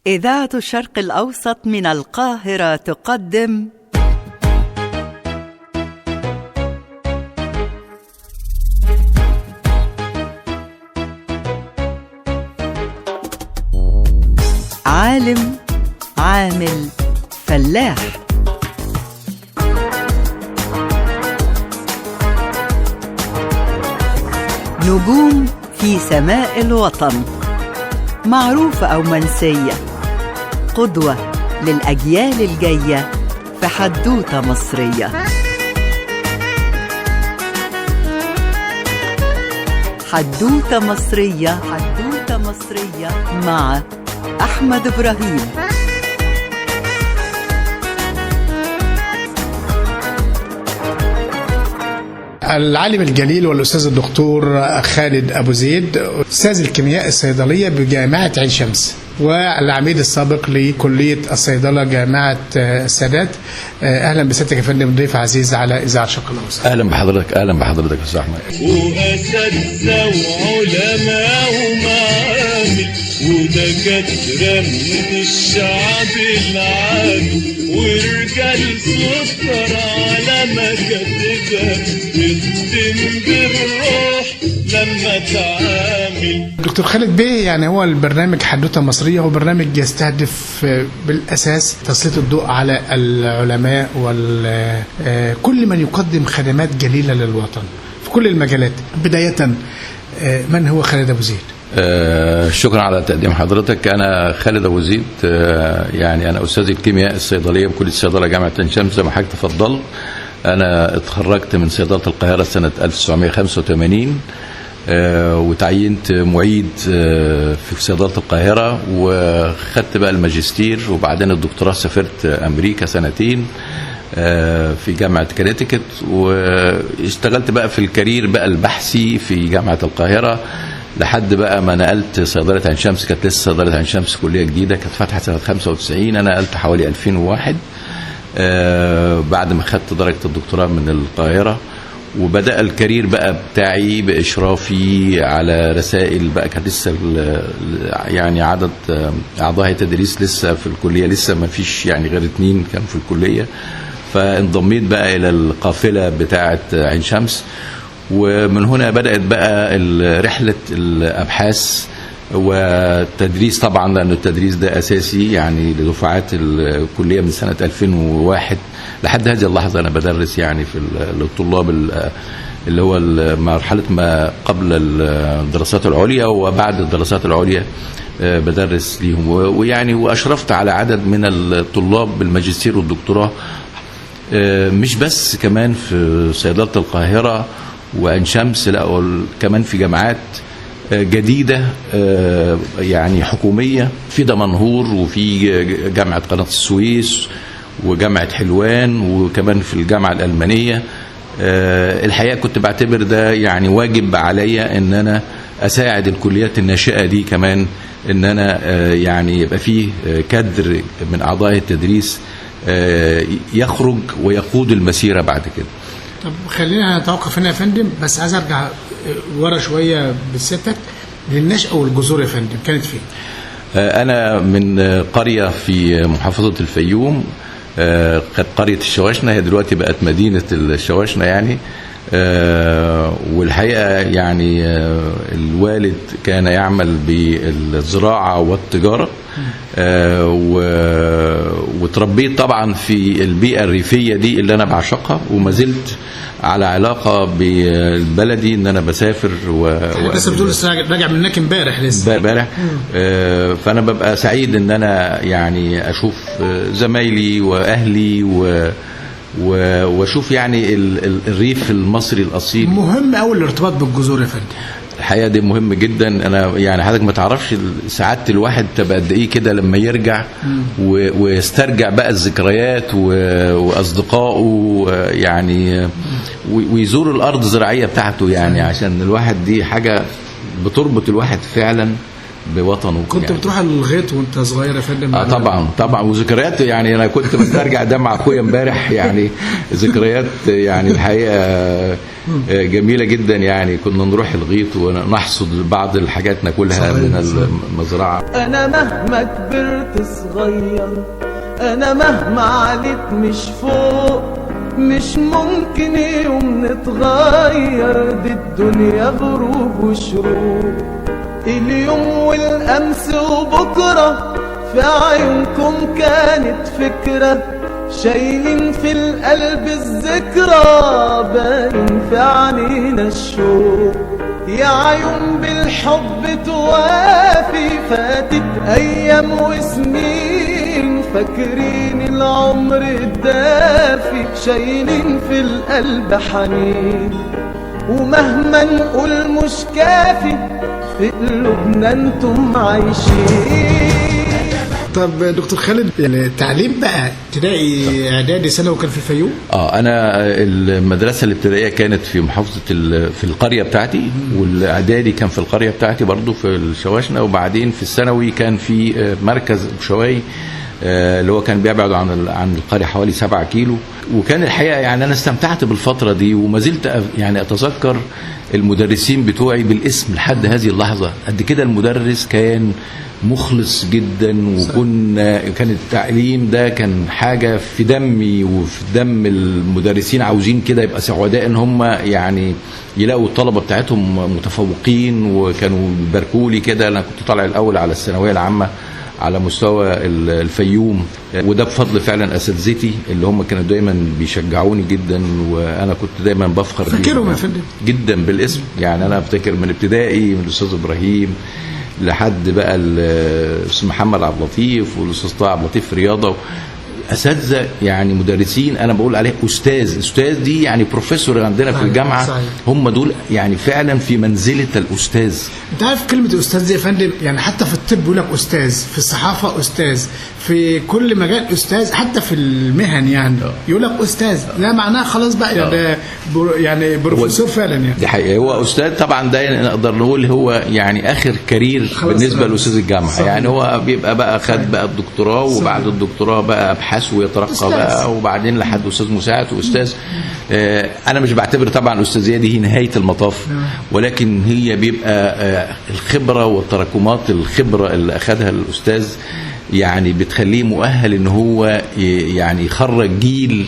إذاعة الشرق الأوسط من القاهرة تقدم عالم عامل فلاح. نجوم في سماء الوطن، معروفة أو منسية، قدوة للأجيال الجاية في حدوتة مصرية. حدوتة مصرية، حدوتة مصرية مع أحمد إبراهيم. العالم الجليل والأستاذ الدكتور خالد أبو زيد، أستاذ الكيمياء الصيدلية بجامعة عين شمس والعميد السابق لكلية الصيدلة جامعة السادات. أهلا بسيادتك يا فندم، ضيف عزيز على إذاعة الشرق الأوسط. أهلا بحضرتك، أهلا بحضرتك يا أستاذ أحمد. وأساتذة وعلماء ومعامل ودكاترة من الشعب العامي ورجال سكر على مكاتبها بتدم بالروح لما تعامل. دكتور خالد بيه، يعني هو البرنامج حدوتة مصرية هو برنامج يستهدف بالأساس تسليط الضوء على العلماء وكل من يقدم خدمات جليلة للوطن في كل المجالات. بداية، من هو خالد أبو زيد؟ شكرا على تقديم حضرتك. أنا خالد أبو زيد، يعني أنا أستاذ الكيمياء الصيدلية بكلية الصيدلة جامعة عين شمس زي ما حضرتك تفضلت. أنا اتخرجت من صيدلة القاهرة سنة 1985 وتعينت معيد في صيدلة القاهرة، وخدت بقى الماجستير وبعدين الدكتوراه. سافرت أمريكا سنتين في جامعة كونتيكت، واشتغلت بقى في الكارير بقى البحثي في جامعة القاهرة لحد بقى ما نقلت صيدلة عين شمس. كانت لسه صيدلة عين شمس كلية جديدة، كانت فتحة سنة 95. أنا نقلت حوالي 2001 بعد ما خدت درجة الدكتوراه من القاهرة، وبدأ الكارير بقى بتاعي بإشرافي على رسائل بقى. كانت لسه يعني عدد أعضاء تدريس لسه في الكلية لسه ما فيش، يعني غير 2 كان في الكلية. فانضميت بقى إلى القافلة بتاعة عين شمس، ومن هنا بدأت بقى رحلة الأبحاث والتدريس طبعا، لأن التدريس ده أساسي يعني لدفعات الكلية من سنة 2001 لحد هذه اللحظة. أنا بدرس يعني في للطلاب اللي هو مرحلة ما قبل الدراسات العليا وبعد الدراسات العليا بدرس ليهم، ويعني وأشرفت على عدد من الطلاب بالماجستير والدكتوراه، مش بس كمان في صيدلة القاهرة وعين شمس، لا كمان في جامعات جديدة يعني حكومية، في دمنهور وفي جامعة قناة السويس وجامعة حلوان وكمان في الجامعة الألمانية. الحقيقة كنت بعتبر ده يعني واجب عليا ان انا اساعد الكليات الناشئة دي كمان، ان انا يعني يبقى فيه كادر من اعضاء التدريس يخرج ويقود المسيرة بعد كده. طب خلينا نتوقف هنا يا فندم، بس عايز ارجع ورا شويه بسيادتك للنشأة والجذور يا فندم، كانت فين؟ انا من قرية في محافظة الفيوم، كانت قرية الشواشنة، هي دلوقتي بقت مدينة الشواشنة يعني. والحقيقة يعني الوالد كان يعمل بالزراعة والتجارة، وتربيت طبعا في البيئة الريفية دي اللي أنا بعشقها، وما زلت على علاقة بالبلدي ان انا بسافر لسه بتقول راجع من هناك امبارح لسه امبارح. فانا ببقى سعيد ان انا يعني اشوف زمايلي واهلي واشوف يعني الريف المصري الاصيل. مهم قوي الارتباط بالجذور يا فندم. الحقيقه دي مهم جدا. انا يعني حضرتك ما تعرفش سعاده الواحد تبقى قد ايه كده لما يرجع ويسترجع بقى الذكريات واصدقائه يعني، ويزور الارض الزراعيه بتاعته يعني، عشان الواحد دي حاجه بتربط الواحد فعلا بوطنه. كنت يعني بتروح الغيط وانت صغير يا فندم؟ طبعا وذكريات يعني. انا كنت بسترجع ده مع اخويا امبارح يعني ذكريات يعني الحقيقه جميله جدا. يعني كنا نروح الغيط ونحصد بعض الحاجات ناكلها من المزرعه. انا مهما كبرت صغير، انا مهما عليت مش فوق، مش ممكن يوم نتغير، دي الدنيا غروب وشروق، اليوم والامس وبكره في عيونكم كانت فكرة، شايلين في القلب الذكرى، باين في عينينا الشوق، يا عيون بالحب توافي، فاتت ايام وسنين، فاكرين العمر الدافي، شايلين في القلب حنين، ومهما نقول مش كافي، في قلوبنا انتم عايشين. طب دكتور خالد، يعني التعليم بقى ابتدائي اعدادي ثانوي كان في الفيوم؟ انا المدرسه الابتدائيه كانت في محافظه في القريه بتاعتي، والاعدادي كان في القريه بتاعتي برضو في الشواشنه، وبعدين في الثانوي كان في مركز بشواي اللي هو كان بيبعد عن القريه حوالي 7 كيلو. وكان الحقيقه يعني انا استمتعت بالفتره دي، وما زلت يعني اتذكر المدرسين بتوعي بالاسم لحد هذه اللحظه. قد كده المدرس كان مخلص جدا، كان التعليم ده كان حاجه في دمي وفي دم المدرسين، عاوزين كده يبقى سعداء ان هم يعني يلاقوا الطلبه بتاعتهم متفوقين، وكانوا يباركوا لي كده. انا كنت طالع الاول على الثانويه العامه على مستوى الفيوم، وده بفضل فعلا اساتذتي اللي هم كانوا دايما بيشجعوني جدا، وانا كنت دايما بفخر فاكرهم جدا بالاسم. يعني انا افتكر من ابتدائي من الاستاذ ابراهيم لحد بقى الاستاذ محمد عبد اللطيف والاستاذ طه عبد اللطيف في رياضه، اساتذه يعني مدرسين انا بقول عليه استاذ دي يعني بروفيسور عندنا في الجامعه. صحيح. هم دول يعني فعلا في منزله الاستاذ. انت عارف كلمه استاذ دي يا فندم، يعني حتى في الطب يقول لك استاذ، في الصحافه استاذ، في كل مجال استاذ، حتى في المهن يعني يقول لك استاذ، لا معناه خلاص بقى يعني بروفيسور فعلا يعني. دي حقيقه، هو استاذ طبعا، ده نقدر نقول هو يعني اخر كارير بالنسبه لاستاذ الجامعه. صحيح. يعني هو بيبقى بقى خد بقى الدكتوراه، وبعد الدكتوراه بقى ابحاث ويترقى بقى، وبعدين لحد استاذ مساعد واستاذ. انا مش بعتبر طبعا الاستاذيه دي هي نهايه المطاف، ولكن هي بيبقى الخبره والتراكمات الخبره اللي اخذها الاستاذ يعني بتخليه مؤهل ان هو يعني يخرج جيل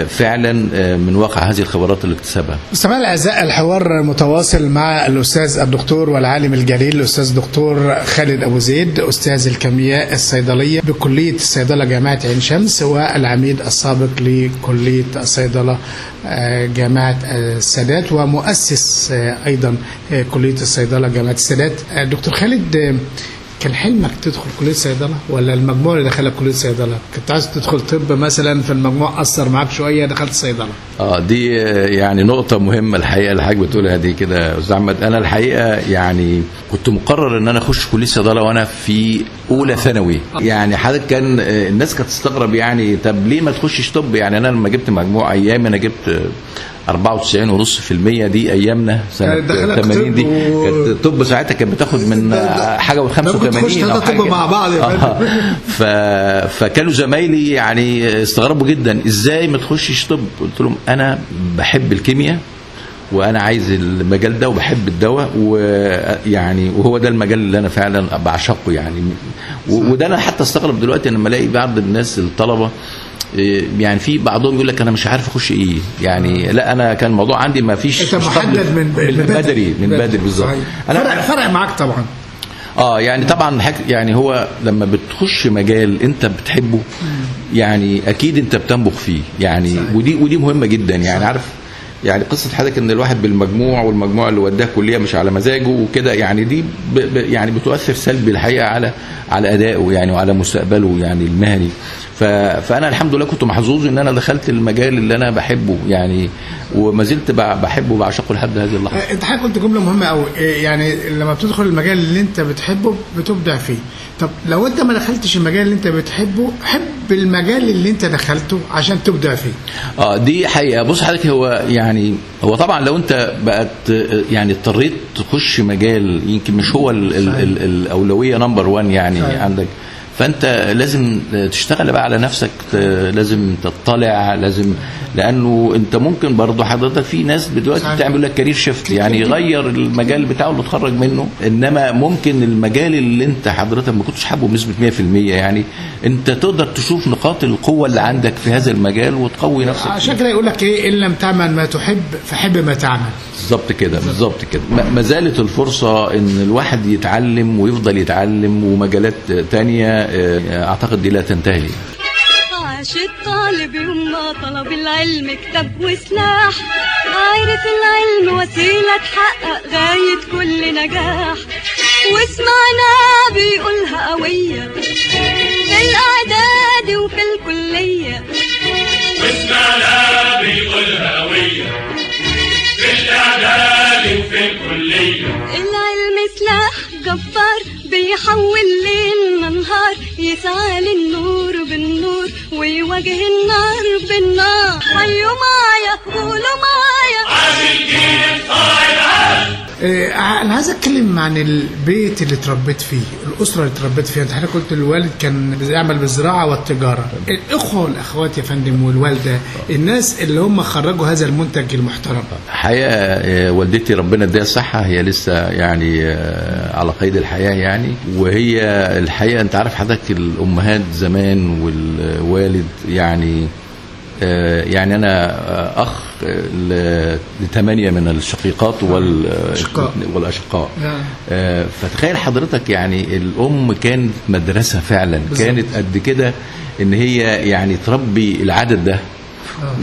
فعلا من واقع هذه الخبرات اللي اكتسبها. مستمعينا الاعزاء، الحوار متواصل مع الاستاذ الدكتور والعالم الجليل الاستاذ دكتور خالد ابو زيد، استاذ الكيمياء الصيدليه بكليه الصيدله جامعه عين شمس، والعميد السابق لكليه الصيدله جامعه السادات، ومؤسس ايضا كليه الصيدله جامعه السادات. دكتور خالد، كان حلمك تدخل كلية صيدلة، ولا المجموع اللي دخلك كلية صيدلة؟ كنت عايز تدخل طب مثلا، فالمجموع أثر معاك شوية دخلت صيدلة؟ دي يعني نقطة مهمة الحقيقة اللي حضرتك بتقولها دي كده يا أستاذ أحمد. أنا الحقيقة يعني كنت مقرر إن أنا أخش كلية صيدلة وأنا في أولى ثانوي. يعني حضرتك كان الناس كانت تستغرب، يعني طب ليه ما تخشش طب؟ يعني أنا لما جبت مجموع أيام أنا جبت 94.5%، دي ايامنا سنه 80 دي كانت طب ساعتها كانت بتاخد من حاجه و85 او حاجه مع بعض. فكانوا زمايلي يعني استغربوا جدا، ازاي ما تخشش طب؟ قلت لهم انا بحب الكيمياء وانا عايز المجال ده وبحب الدواء، ويعني وهو ده المجال اللي انا فعلا بعشقه يعني. وده انا حتى استغرب دلوقتي لما الاقي بعض الناس الطلبه يعني في بعضهم يقول لك انا مش عارف اخش ايه يعني. لا انا كان الموضوع عندي ما فيش محدد من بدري بالظبط. فرق معاك طبعا. يعني طبعا يعني هو لما بتخش مجال انت بتحبه يعني اكيد انت بتنبغ فيه يعني. صحيح. ودي مهمه جدا يعني. عارف يعني قصه حضرتك ان الواحد بالمجموع والمجموع اللي وداه كليه مش على مزاجه وكده، يعني دي يعني بتؤثر سلبي الحقيقه على ادائه يعني وعلى مستقبله يعني المهني. فانا الحمد لله كنت محظوظ ان انا دخلت المجال اللي انا بحبه يعني، وما زلت بحبه وبعشقه لحد هذه اللحظه. انت حضرتك قلت جمله مهمه قوي، يعني لما بتدخل المجال اللي انت بتحبه بتبدع فيه. طب لو انت ما دخلتش المجال اللي انت بتحبه، حب المجال اللي انت دخلته عشان تبدع فيه. دي حقيقه. بص حضرتك، هو طبعا لو انت بقت يعني اضطريت تخش مجال يمكن مش هو الاولويه نمبر 1 يعني. عندك فانت لازم تشتغل بقى على نفسك، لازم تطلع، لازم، لانه انت ممكن برضه حضرتك في ناس دلوقتي بتعمل لك كارير شيفت، يعني يغير المجال بتاعه اللي اتخرج منه، انما ممكن المجال اللي انت حضرتك ما كنتش حابه بنسبه 100%، يعني انت تقدر تشوف نقاط القوه اللي عندك في هذا المجال وتقوي نفسك. عشان كده يقول لك ايه، ان لم تعمل ما تحب فحب ما تعمل. بالظبط كده، بالظبط كده. ما زالت الفرصه ان الواحد يتعلم ويفضل يتعلم، ومجالات تانية اعتقد دي لا تنتهي. عاش الطالب يوم ما طلب العلم كتاب وسلاح، عارف العلم وسيلة تحقق غاية كل نجاح، واسمعنا بيقولها قوية في الإعداد وفي الكلية، واسمعنا بيقولها قوية في الإعداد وفي الكلية. العلم سلاح جبار بيحول ليلنا نهار، يسعى للنور بالنور ويواجه النار بالنار. حيوا معايا قولوا معايا عاش الجيل الصاعد. انا عايز اتكلم عن البيت اللي اتربيت فيه، الاسره اللي اتربيت فيها. انت حضرتك قلت الوالد كان بيعمل بالزراعه والتجاره، الاخوه والاخوات يا فندم والوالده، الناس اللي هم خرجوا هذا المنتج المحترم. حقيقه والدتي ربنا يديها الصحه، هي لسه يعني على قيد الحياه يعني، وهي الحقيقه انت عارف حضرتك الامهات زمان والوالد يعني أنا أخ ل8 من الشقيقات والأشقاء. فتخيل حضرتك يعني الأم كانت مدرسة فعلا، كانت قد كده إن هي يعني تربي العدد ده.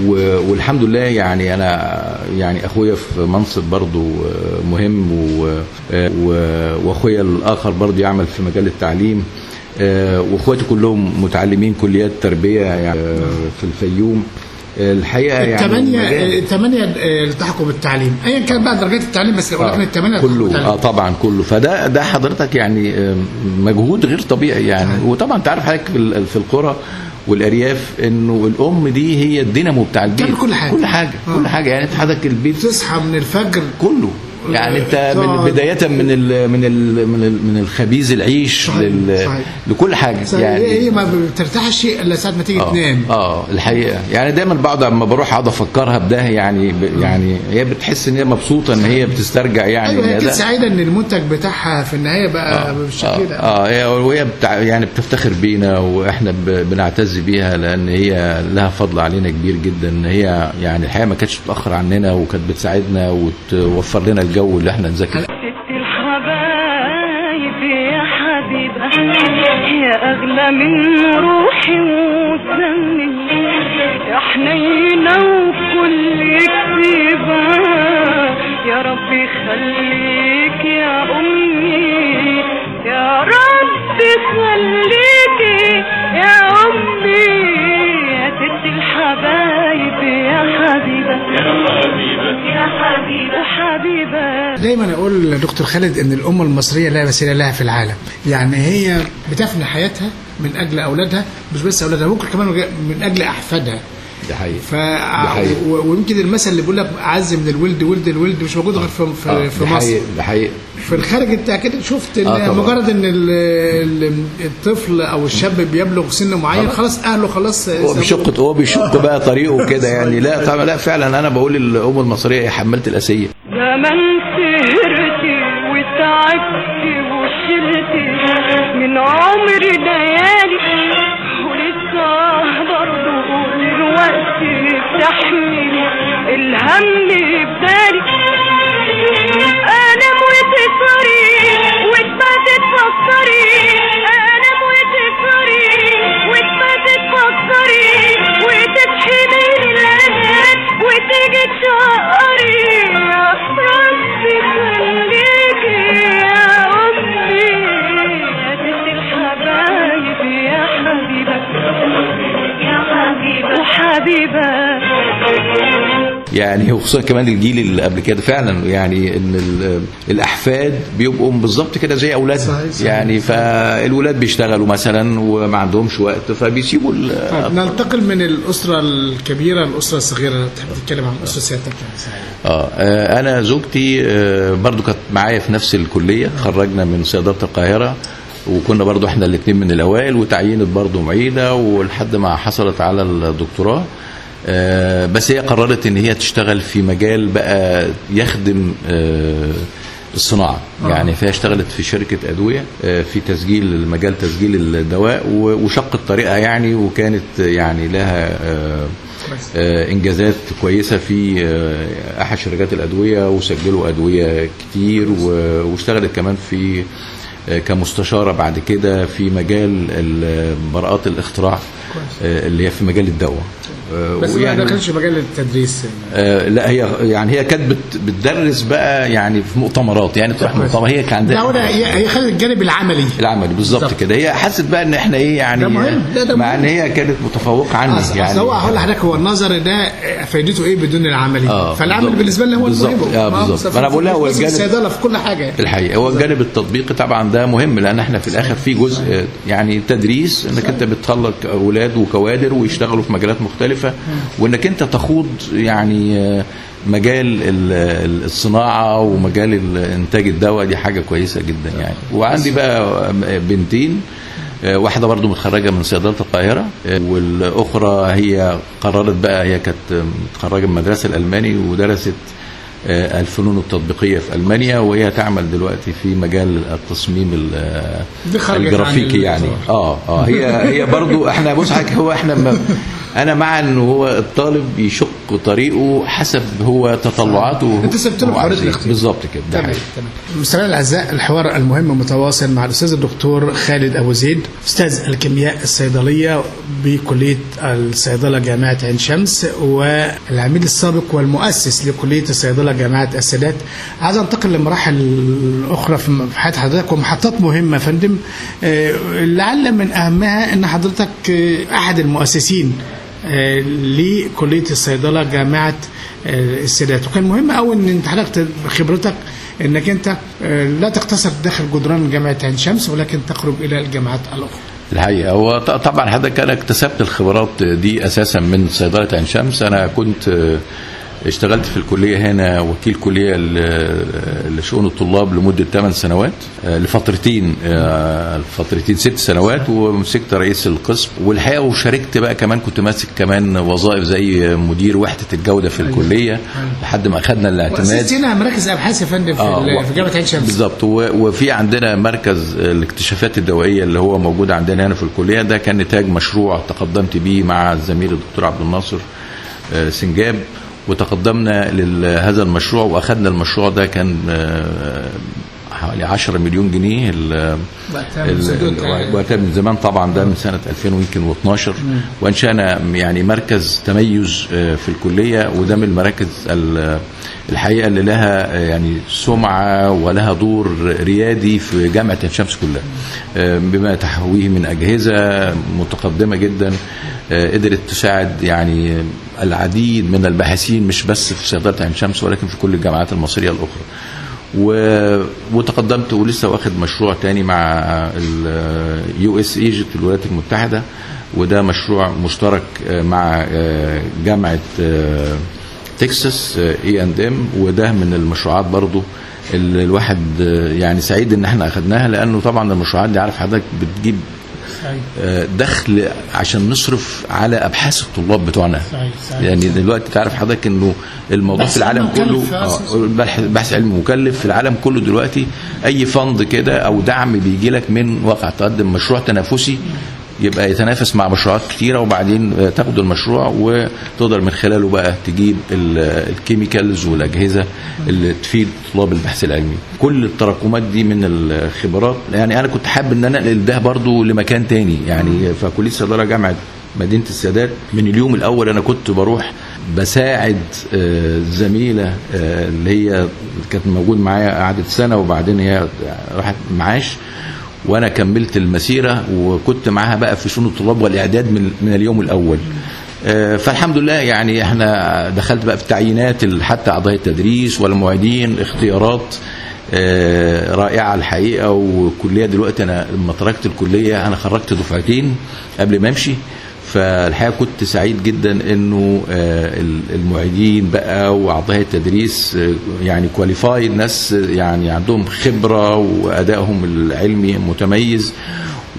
والحمد لله يعني أنا يعني أخويا في منصب برضو مهم، وأخويا الآخر برضو يعمل في مجال التعليم، واخواتي كلهم متعلمين كليات تربيه يعني في الفيوم. الحقيقه يعني الثمانيه التحقوا بالتعليم ايا كان بقى درجات التعليم، بس ولكن الثمانيه كله طبعا كله. فده حضرتك يعني مجهود غير طبيعي يعني. وطبعا انت عارف حضرتك في القرى والارياف انه الام دي هي الدينامو بتاع البيت، كل حاجه يعني انت حضرتك البيت تصحى من الفجر كله، يعني انت من بدايه من الخبيز العيش لكل حاجه صحيح. يعني هي ما بترتاحش الا ساعه ما تيجي تنام. الحقيقه يعني دايما بقعد لما بروح اقعد افكرها بده، يعني يعني هي بتحس ان هي مبسوطه ان هي بتسترجع يعني. ايوه هي كانت سعيده ان المنتج بتاعها في النهايه بقى بالشكل ده. وهي يعني بتفتخر بينا، واحنا بنعتز بيها لان هي لها فضل علينا كبير جدا. ان هي يعني الحقيقه ما كانتش بتاخر عننا، وكانت بتساعدنا وتوفر لنا الجو اللي احنا نذاكر. ست الحبايب يا حبيبة يا أغلى من روحي ودمي، يا حنينة وكل كتيبة، يا رب خليك يا أمي، يا رب خليك يا أمي، يا ست الحبايب يا حبيبة يا حبيبة وحبيبة. دايما اقول دكتور خالد ان الامه المصريه لا مثيل لها في العالم، يعني هي بتفني حياتها من اجل اولادها، مش بس اولادها، ممكن كمان من اجل احفادها. ده حقيقي. ويمكن المثل اللي بيقول لك اعز من الولد ولد الولد مش موجود غير في مصر. ده حقيقي. في الخارج انت كده شفت ان مجرد ان الطفل او الشاب بيبلغ سن معين خلاص اهله خلاص هو بيشق بقى طريقه كده يعني. لا طبعا لا، فعلا انا بقول الام المصريه حملت الاسيه. زمان سهرتي وتعبتي وشلتي من عمري ليالي، ولسه برضه دلوقتي بتحملي الهم بدالي. انام وتسهري وتباتي تفكري، انام وتسهري وتباتي تفكري، وتصحي من الليل وتيجي تشقري، يا ربي خليكي يا امي، يا ست الحبايب يا حبيبه يا حبيبه وحبيبه. يعني وخصوصا كمان الجيل اللي قبل كده فعلا، يعني ان الاحفاد بيبقوا بالظبط كده زي اولادهم. يعني فالولاد بيشتغلوا مثلا وما عندهمش وقت فبيسيبوا. ننتقل من الاسره الكبيره للاسره الصغيره. تحب تتكلم عن اسره سيادتك؟ انا زوجتي برضو كانت معايا في نفس الكليه، خرجنا من صيدله القاهره، وكنا برضو احنا الاثنين من الاوائل، وتعينت برضو معيده ولحد ما حصلت على الدكتوراه. بس هي قررت ان هي تشتغل في مجال بقى يخدم الصناعه. يعني فهي اشتغلت في شركه ادويه في تسجيل مجال تسجيل الدواء، وشقت طريقها يعني، وكانت يعني لها انجازات كويسه في احد شركات الادويه، وسجلوا ادويه كتير، واشتغلت كمان في كمستشاره بعد كده في مجال براءات الاختراع اللي هي في مجال الدواء. بس ما كانش مجال التدريس. لا هي يعني هي كانت بتدرس بقى يعني في مؤتمرات، يعني تروح مؤتمر. هي كان عندها هي خدت الجانب العملي بالظبط كده. هي حست بقى ان احنا ايه يعني، مع ان هي كانت متفوقه عني يعني. هو هقول لحضرتك، هو النظر ده فايدته ايه بدون العملي؟ فالعمل بالنسبه لنا هو المهم. بالظبط. انا بقول لها هو الجانب الصيدله في كل حاجه الحقيقه، هو الجانب التطبيقي طبعا ده مهم، لان احنا في الاخر في جزء يعني تدريس، انك انت بتخلق اولاد وكوادر ويشتغلوا في مجالات مختلفه، وانك انت تخوض يعني مجال الصناعه ومجال انتاج الدواء، دي حاجه كويسه جدا يعني. وعندي بقى بنتين، واحده برضو متخرجه من صيدله القاهره، والاخرى هي قررت بقى، هي كانت متخرجه من المدرسه الالماني ودرست الفنون التطبيقيه في المانيا، وهي تعمل دلوقتي في مجال التصميم الجرافيكي يعني. هي برضو احنا بص حضرتك، هو احنا انا مع انه هو الطالب يشق طريقه حسب هو تطلعاته. انت سبت له حريه الاختيار بالظبط كده. تمام. مستمعينا الاعزاء، الحوار المهم متواصل مع الاستاذ الدكتور خالد ابو زيد، استاذ الكيمياء الصيدليه بكليه الصيدله جامعه عين شمس، والعميد السابق والمؤسس لكليه الصيدله جامعه السادات. عايز انتقل لمراحل اخرى في حياه حضرتك ومحطات مهمه يا فندم، لعل من اهمها ان حضرتك احد المؤسسين لكليه الصيدله جامعه السادات، وكان مهم قوي ان انت حضرتك خبرتك انك انت لا تقتصر داخل جدران جامعه عين شمس، ولكن تخرج الى الجامعات الاخرى. الحقيقه هو طبعا حضرتك انا اكتسبت الخبرات دي اساسا من صيدله عين شمس. انا كنت اشتغلت في الكليه هنا وكيل كليه لشؤون الطلاب لمده 8 سنوات، لفترتين 6 سنوات، ومسكت رئيس القسم. والحقيقه وشاركت بقى كمان، كنت ماسك كمان وظائف زي مدير وحده الجوده في الكليه لحد ما اخذنا الاعتماد. واسستنا مراكز ابحاث يا فندم في جامعه عين شمس. بالظبط. وفي عندنا مركز الاكتشافات الدوائيه اللي هو موجود عندنا هنا في الكليه، ده كان نتاج مشروع تقدمت بيه مع الزميل الدكتور عبد الناصر سنجاب، وتقدمنا لهذا المشروع واخذنا المشروع ده كان حوالي 10 مليون جنيه وقتها من زمان طبعا، ده من سنه 2012. وانشانا يعني مركز تميز في الكليه، وده من المراكز الحقيقه اللي لها يعني سمعه ولها دور ريادي في جامعه عين شمس كلها، بما تحويه من اجهزه متقدمه جدا قدرت تساعد يعني العديد من الباحثين، مش بس في صيدله عين شمس ولكن في كل الجامعات المصريه الاخرى. وتقدمت ولسه واخد مشروع تاني مع US Egypt الولايات المتحدة، وده مشروع مشترك مع جامعة تكساس A&M، وده من المشروعات برضو اللي الواحد يعني سعيد ان احنا اخدناها، لانه طبعا المشروعات دي عارف حضرتك بتجيب دخل عشان نصرف على ابحاث الطلاب بتوعنا. يعني دلوقتي تعرف حضرتك انه الموضوع في العالم كله بحث علمي مكلف في العالم كله دلوقتي. اي فند كده او دعم بيجي لك من واقع تقدم مشروع تنافسي يبقى يتنافس مع مشروعات كتيره، وبعدين تاخد المشروع وتقدر من خلاله بقى تجيب الكيميكالز والاجهزه اللي تفيد طلاب البحث العلمي. كل التراكمات دي من الخبرات، يعني انا كنت حابب ان انا انقل ده برضو لمكان تاني. يعني فكليه الصيدله جامعه مدينه السادات من اليوم الاول انا كنت بروح بساعد زميله اللي هي كانت موجود معايا قعدت سنه وبعدين هي راحت معاش، وانا كملت المسيره وكنت معاها بقى في شؤون الطلاب والاعداد من اليوم الاول. فالحمد لله يعني احنا دخلت بقى في التعيينات حتى اعضاء التدريس والمعيدين، اختيارات رائعه الحقيقه. والكليه دلوقتي انا لما تركت الكليه انا خرجت دفعتين قبل ما امشي، فالحقيقه كنت سعيد جدا انه المعيدين بقى واعضاء التدريس يعني كواليفايد، ناس يعني عندهم خبره وادائهم العلمي متميز،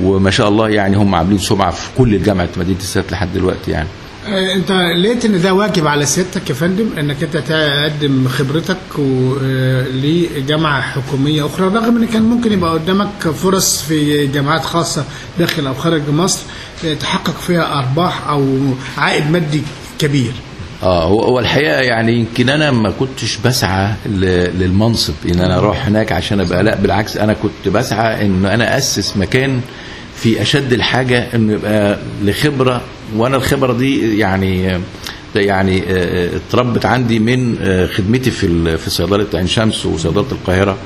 وما شاء الله يعني هم عاملين سمعه في كل جامعه مدينه السادات لحد دلوقتي يعني. انت لقيت ان ده واجب على سيادتك يا فندم انك انت تقدم خبرتك لجامعه حكوميه اخرى، رغم ان كان ممكن يبقى قدامك فرص في جامعات خاصه داخل او خارج مصر تحقق فيها ارباح او عائد مادي كبير؟ هو الحقيقه يعني يمكن انا ما كنتش بسعى للمنصب ان انا اروح هناك عشان ابقى، لا بالعكس انا كنت بسعى ان انا اسس مكان في اشد الحاجه انه يبقى لخبره، وانا الخبره دي يعني اتربت عندي من خدمتي في صيدله عين شمس وصيدله القاهره،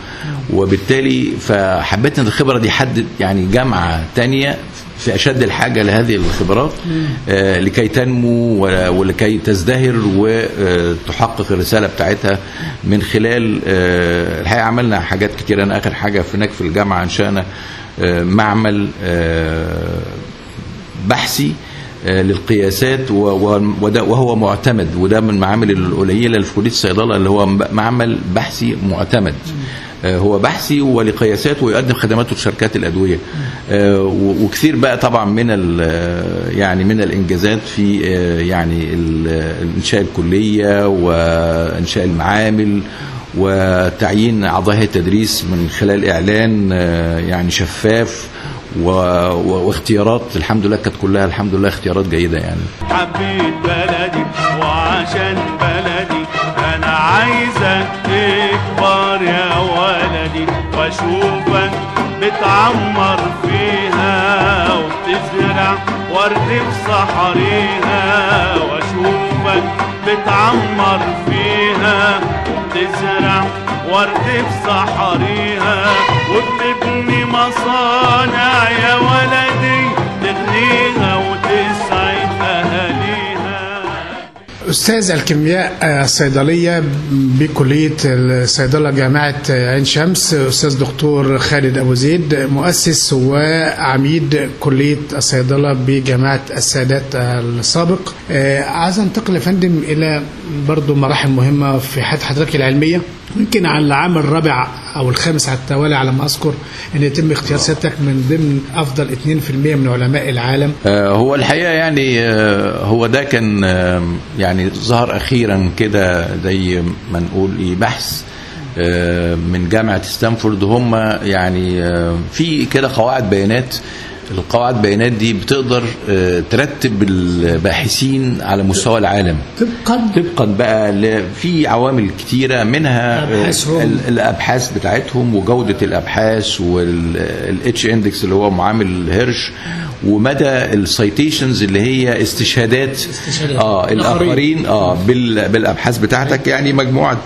وبالتالي فحبيت ان الخبره دي حد يعني جامعه تانية في اشد الحاجه لهذه الخبرات لكي تنمو ولكي تزدهر وتحقق الرساله بتاعتها من خلال الحقيقه عملنا حاجات كتير. انا اخر حاجه هناك في الجامعه انشانا معمل بحثي للقياسات وهو معتمد، وده من المعامل القليله اللي في كليه الصيدله اللي هو معمل بحثي معتمد. هو بحثي ولقياسات ويقدم خدماته لشركات الادويه. وكثير بقى طبعا من من الانجازات في يعني انشاء الكليه وانشاء المعامل وتعيين اعضاء التدريس من خلال اعلان يعني شفاف واختيارات الحمد لله كانت كلها الحمد لله اختيارات جيده يعني. حبيت بلدي وعشان بلدي انا عايزك تكبر يا ولدي، واشوفك بتعمر فيها وبتزرع ورد في صحريها، واشوفك بتعمر فيها وبتزرع ورد في صحريها، وبتبني مصانع يا ولدي تغنيها وتسعد اهاليها. أستاذ الكيمياء الصيدلية بكلية الصيدلة جامعة عين شمس، أستاذ دكتور خالد أبو زيد، مؤسس وعميد كلية الصيدلة بجامعة السادات السابق. عايز أنتقل يا فندم إلى برضو مراحل مهمة في حياة حضرتك العلمية، يمكن على العام الرابع أو الخامس على التوالي على ما أذكر أن يتم اختيار سيادتك من ضمن أفضل 2% من علماء العالم. هو الحقيقة يعني هو ده كان يعني ظهر أخيرا كده زي ما نقول بحث من جامعة ستانفورد. هم يعني في كده قواعد بيانات، القواعد البيانات دي بتقدر ترتب الباحثين على مستوى العالم طبقا بقى في عوامل كتيرة، منها الأبحاث بتاعتهم وجودة الأبحاث والاتش اندكس اللي هو معامل هيرش، ومدى السايتيشنز اللي هي استشهادات الآخرين بالأبحاث بتاعتك، يعني مجموعة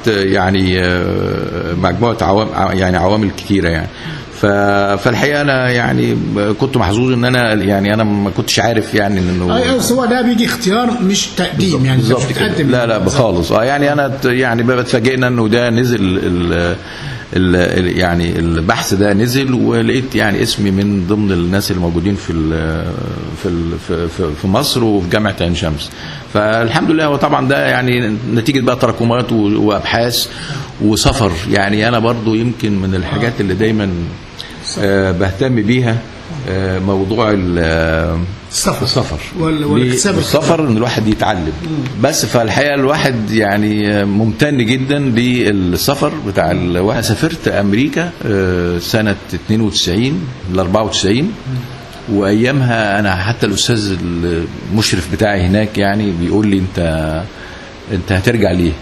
عوامل كتيرة يعني. فالحقيقه انا يعني كنت محظوظ ان انا ما كنتش عارف يعني انه هو ده بيجي اختيار مش تقديم يعني مش بتقدم. لا خالص. يعني انا يعني اتفاجئنا انه ده نزل يعني البحث ده نزل، ولقيت يعني اسمي من ضمن الناس الموجودين في مصر وفي جامعه عين شمس. فالحمد لله. وطبعا ده يعني نتيجه بقى تراكمات وابحاث وسفر. يعني انا برضو يمكن من الحاجات اللي دايما بهتم بيها موضوع السفر والسفر ان الواحد يتعلم بس. فالحقيقه الواحد يعني ممتن جدا للسفر بتاع الواحد. سافرت امريكا سنه 92 ل 94 وايامها انا حتى الاستاذ المشرف بتاعي هناك يعني بيقول لي انت هترجع ليه؟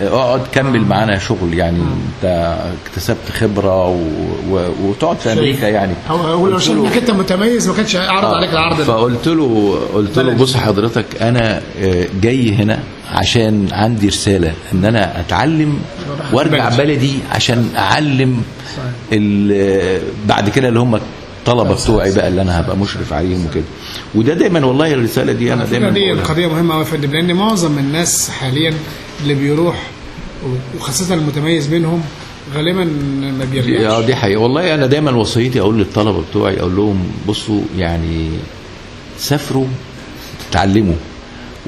اقعد كمل معانا شغل يعني انت اكتسبت خبره وتقعد في امريكا يعني. هو لو شايف انك انت متميز ما كانش عرض عليك العرض ده. فقلت له بص حضرتك انا جاي هنا عشان عندي رساله ان انا اتعلم وارجع بلدي عشان اعلم بعد كده اللي هم الطلبه بتوعي بقى اللي انا هبقى مشرف عليهم وكده. وده دايما والله الرساله دي انا دايما دي القضيه مهمه قوي يا فندم، لان معظم الناس حاليا اللي بيروح وخاصه المتميز منهم غالبا ما بيرجعش. دي حقيقه والله. انا دايما وصيتي اقول للطلبه بتوعي اقول لهم بصوا يعني تسافروا تتعلموا،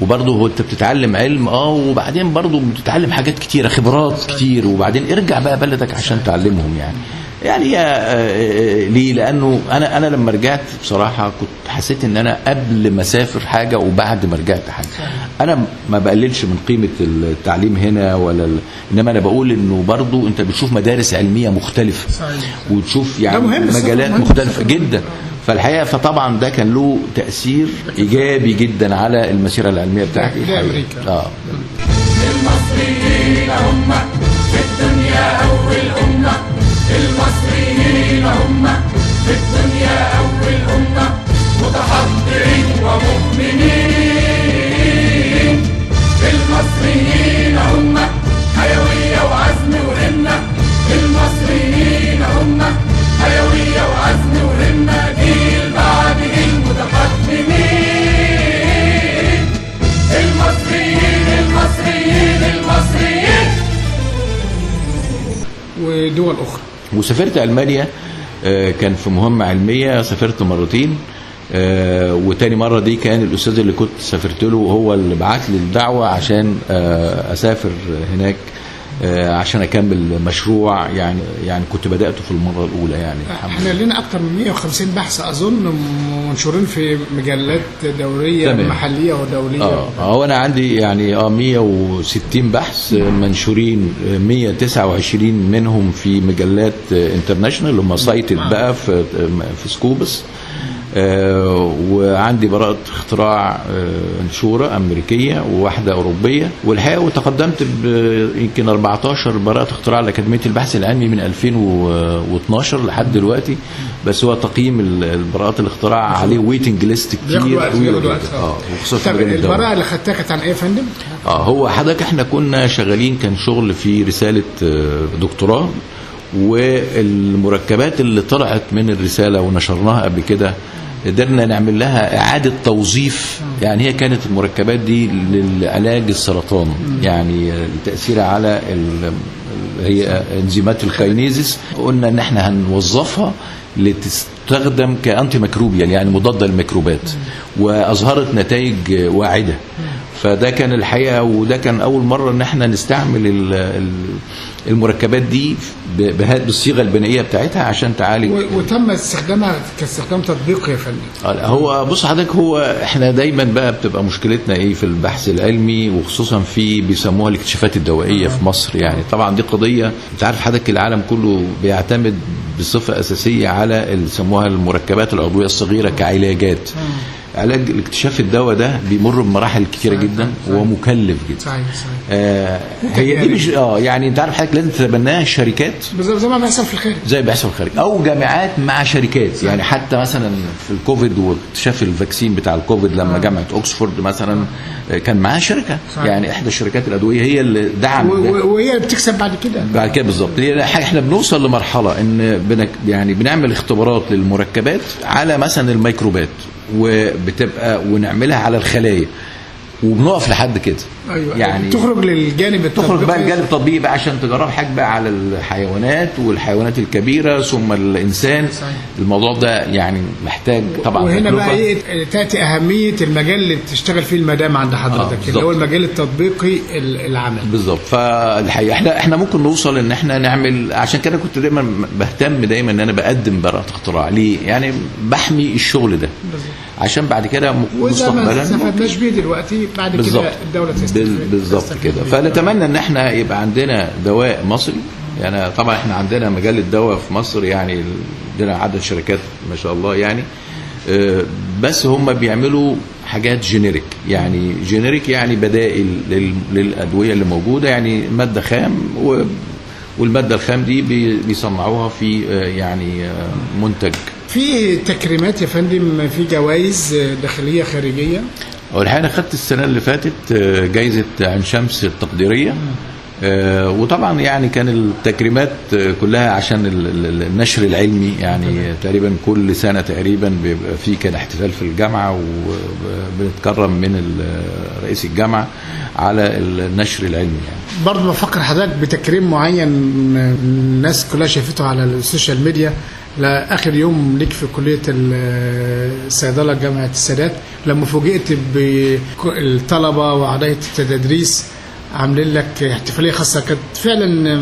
وبرضه هو انت بتتعلم علم وبعدين برضه بتتعلم حاجات كتيره، خبرات كتير، وبعدين ارجع بقى بلدك عشان تعلمهم يعني ليه؟ لانه انا لما رجعت بصراحه كنت حسيت ان انا قبل ما اسافر حاجه وبعد ما رجعت حاجه. انا ما بقللش من قيمه التعليم هنا انما انا بقول انه برضو انت بتشوف مدارس علميه مختلفه وتشوف يعني مجالات مختلفه جدا. فالحقيقه فطبعا ده كان له تاثير ايجابي جدا على المسيره العلميه بتاعتي. المصريين هم في الدنيا اول امه، المصريين هم في الدنيا أول أمة، متحضرين ومؤمنين. المصريين هم حيوية وعزم وهمة، المصريين هم حيوية وعزم وهمة، جيل بعد جيل متقدمين. المصريين المصريين المصريين. ودول أخرى. وسافرت ألمانيا، كان في مهمة علمية، سافرت مرتين، وتاني مرة دي كان الأستاذ اللي كنت سافرت له هو اللي بعت لي الدعوة عشان أسافر هناك عشان أكمل مشروع يعني كنت بدأته في المرة الأولى يعني. احنا لنا أكتر من 150 بحث أظن منشورين في مجلات دورية محلية ودولية. هو أنا عندي يعني 160 بحث منشورين، 129 منهم في مجلات انترناشونال اللي هم سايتد بقى في سكوبس، وعندي براءة اختراع منشورة أمريكية وواحدة أوروبية، والحقيقة وتقدمت يمكن 14 براءة اختراع لأكاديمية البحث العلمي من 2012 لحد دلوقتي. بس هو تقييم البراءات الاختراع عليه ويتنج ليست كتير وخصوصا البراءة اللي خدتها كانت عن ايه يا فندم؟ هو حضرتك احنا كنا شغالين، كان شغل في رسالة دكتوراه، والمركبات اللي طلعت من الرسالة ونشرناها قبل كده قدرنا نعمل لها إعادة توظيف. يعني هي كانت المركبات دي للعلاج السرطان، يعني التأثير على هي انزيمات الكاينيزيس، قلنا ان احنا هنوظفها لتستخدم كأنتي ميكروبيال يعني مضادة للميكروبات، وأظهرت نتائج واعدة. فده كان الحقيقة، وده كان أول مرة ان احنا نستعمل المركبات دي بالصيغة البنائية بتاعتها عشان تعالج. وتم استخدامها كاستخدام تطبيقي يا فندم. هو بص حضرتك، هو احنا دايما بقى بتبقى مشكلتنا ايه في البحث العلمي، وخصوصا في بيسموها الاكتشافات الدوائية في مصر. يعني طبعا دي قضية انت عارف حضرتك العالم كله بيعتمد بصفة أساسية على اللي يسموها المركبات العضوية الصغيرة كعلاجات. علاج الاكتشاف الدواء ده بيمر بمراحل كتيرة جدا ومكلف جدا. صحيح. هي دي مش يعني انت عارف حضرتك لازم تتبناها الشركات زي ما بيحصل في الخارج، زي بيحصل في الخارج، او جامعات مع شركات. يعني حتى مثلا في الكوفيد واكتشاف الفاكسين بتاع الكوفيد لما جامعة اوكسفورد مثلا كان معاها شركة. يعني احدى الشركات الادويه هي اللي دعمت وهي اللي بتكسب بعد كده بالظبط. احنا بنوصل لمرحله ان يعني بنعمل اختبارات للمركبات على مثلا الميكروبات، وبتبقى ونعملها على الخلايا، وبنقف لحد كده. أيوة. يعني تخرج للجانب التطبيقي، تخرج بقى الجانب التطبيقي بقى عشان تجرب حاجه بقى على الحيوانات والحيوانات الكبيره ثم الانسان. صحيح. الموضوع ده يعني محتاج طبعا. وهنا بقى ايه تاتي اهميه المجال اللي بتشتغل فيه المدام عند حضرتك اللي هو المجال التطبيقي العمل. بالظبط. فالحقيقه احنا ممكن نوصل ان احنا نعمل، عشان كده كنت دايما بهتم دايما ان انا بقدم براءه اختراع. ليه؟ يعني بحمي الشغل ده عشان بعد كده مستقبلا ما استفدناش بيه دلوقتي بعد كده الدوله تستفيد. بالظبط كده. فنتمنى ان احنا يبقى عندنا دواء مصري. يعني طبعا احنا عندنا مجال الدواء في مصر، يعني عندنا عدد شركات ما شاء الله يعني، بس هم بيعملوا حاجات جينيريك. يعني جينيريك يعني بدائل للادويه اللي موجوده، يعني ماده خام والماده الخام دي بيصنعوها في يعني منتج. في تكريمات يا فندم، في جوائز داخليه خارجيه؟ والحقيقة أنا خدت السنة اللي فاتت جايزة عين شمس التقديرية، وطبعا يعني كان التكريمات كلها عشان النشر العلمي. يعني تقريبا كل سنة تقريبا بيبقى في كان احتفال في الجامعة، وبنتكرم من رئيس الجامعة على النشر العلمي. يعني برضه بفكر حضرتك بتكريم معين الناس كلها شافته على السوشيال ميديا، لاخر يوم ليك في كليه الصيدله جامعه السادات، لما فوجئت بالطلبه واعضاء التدريس عاملين لك احتفاليه خاصه، كانت فعلا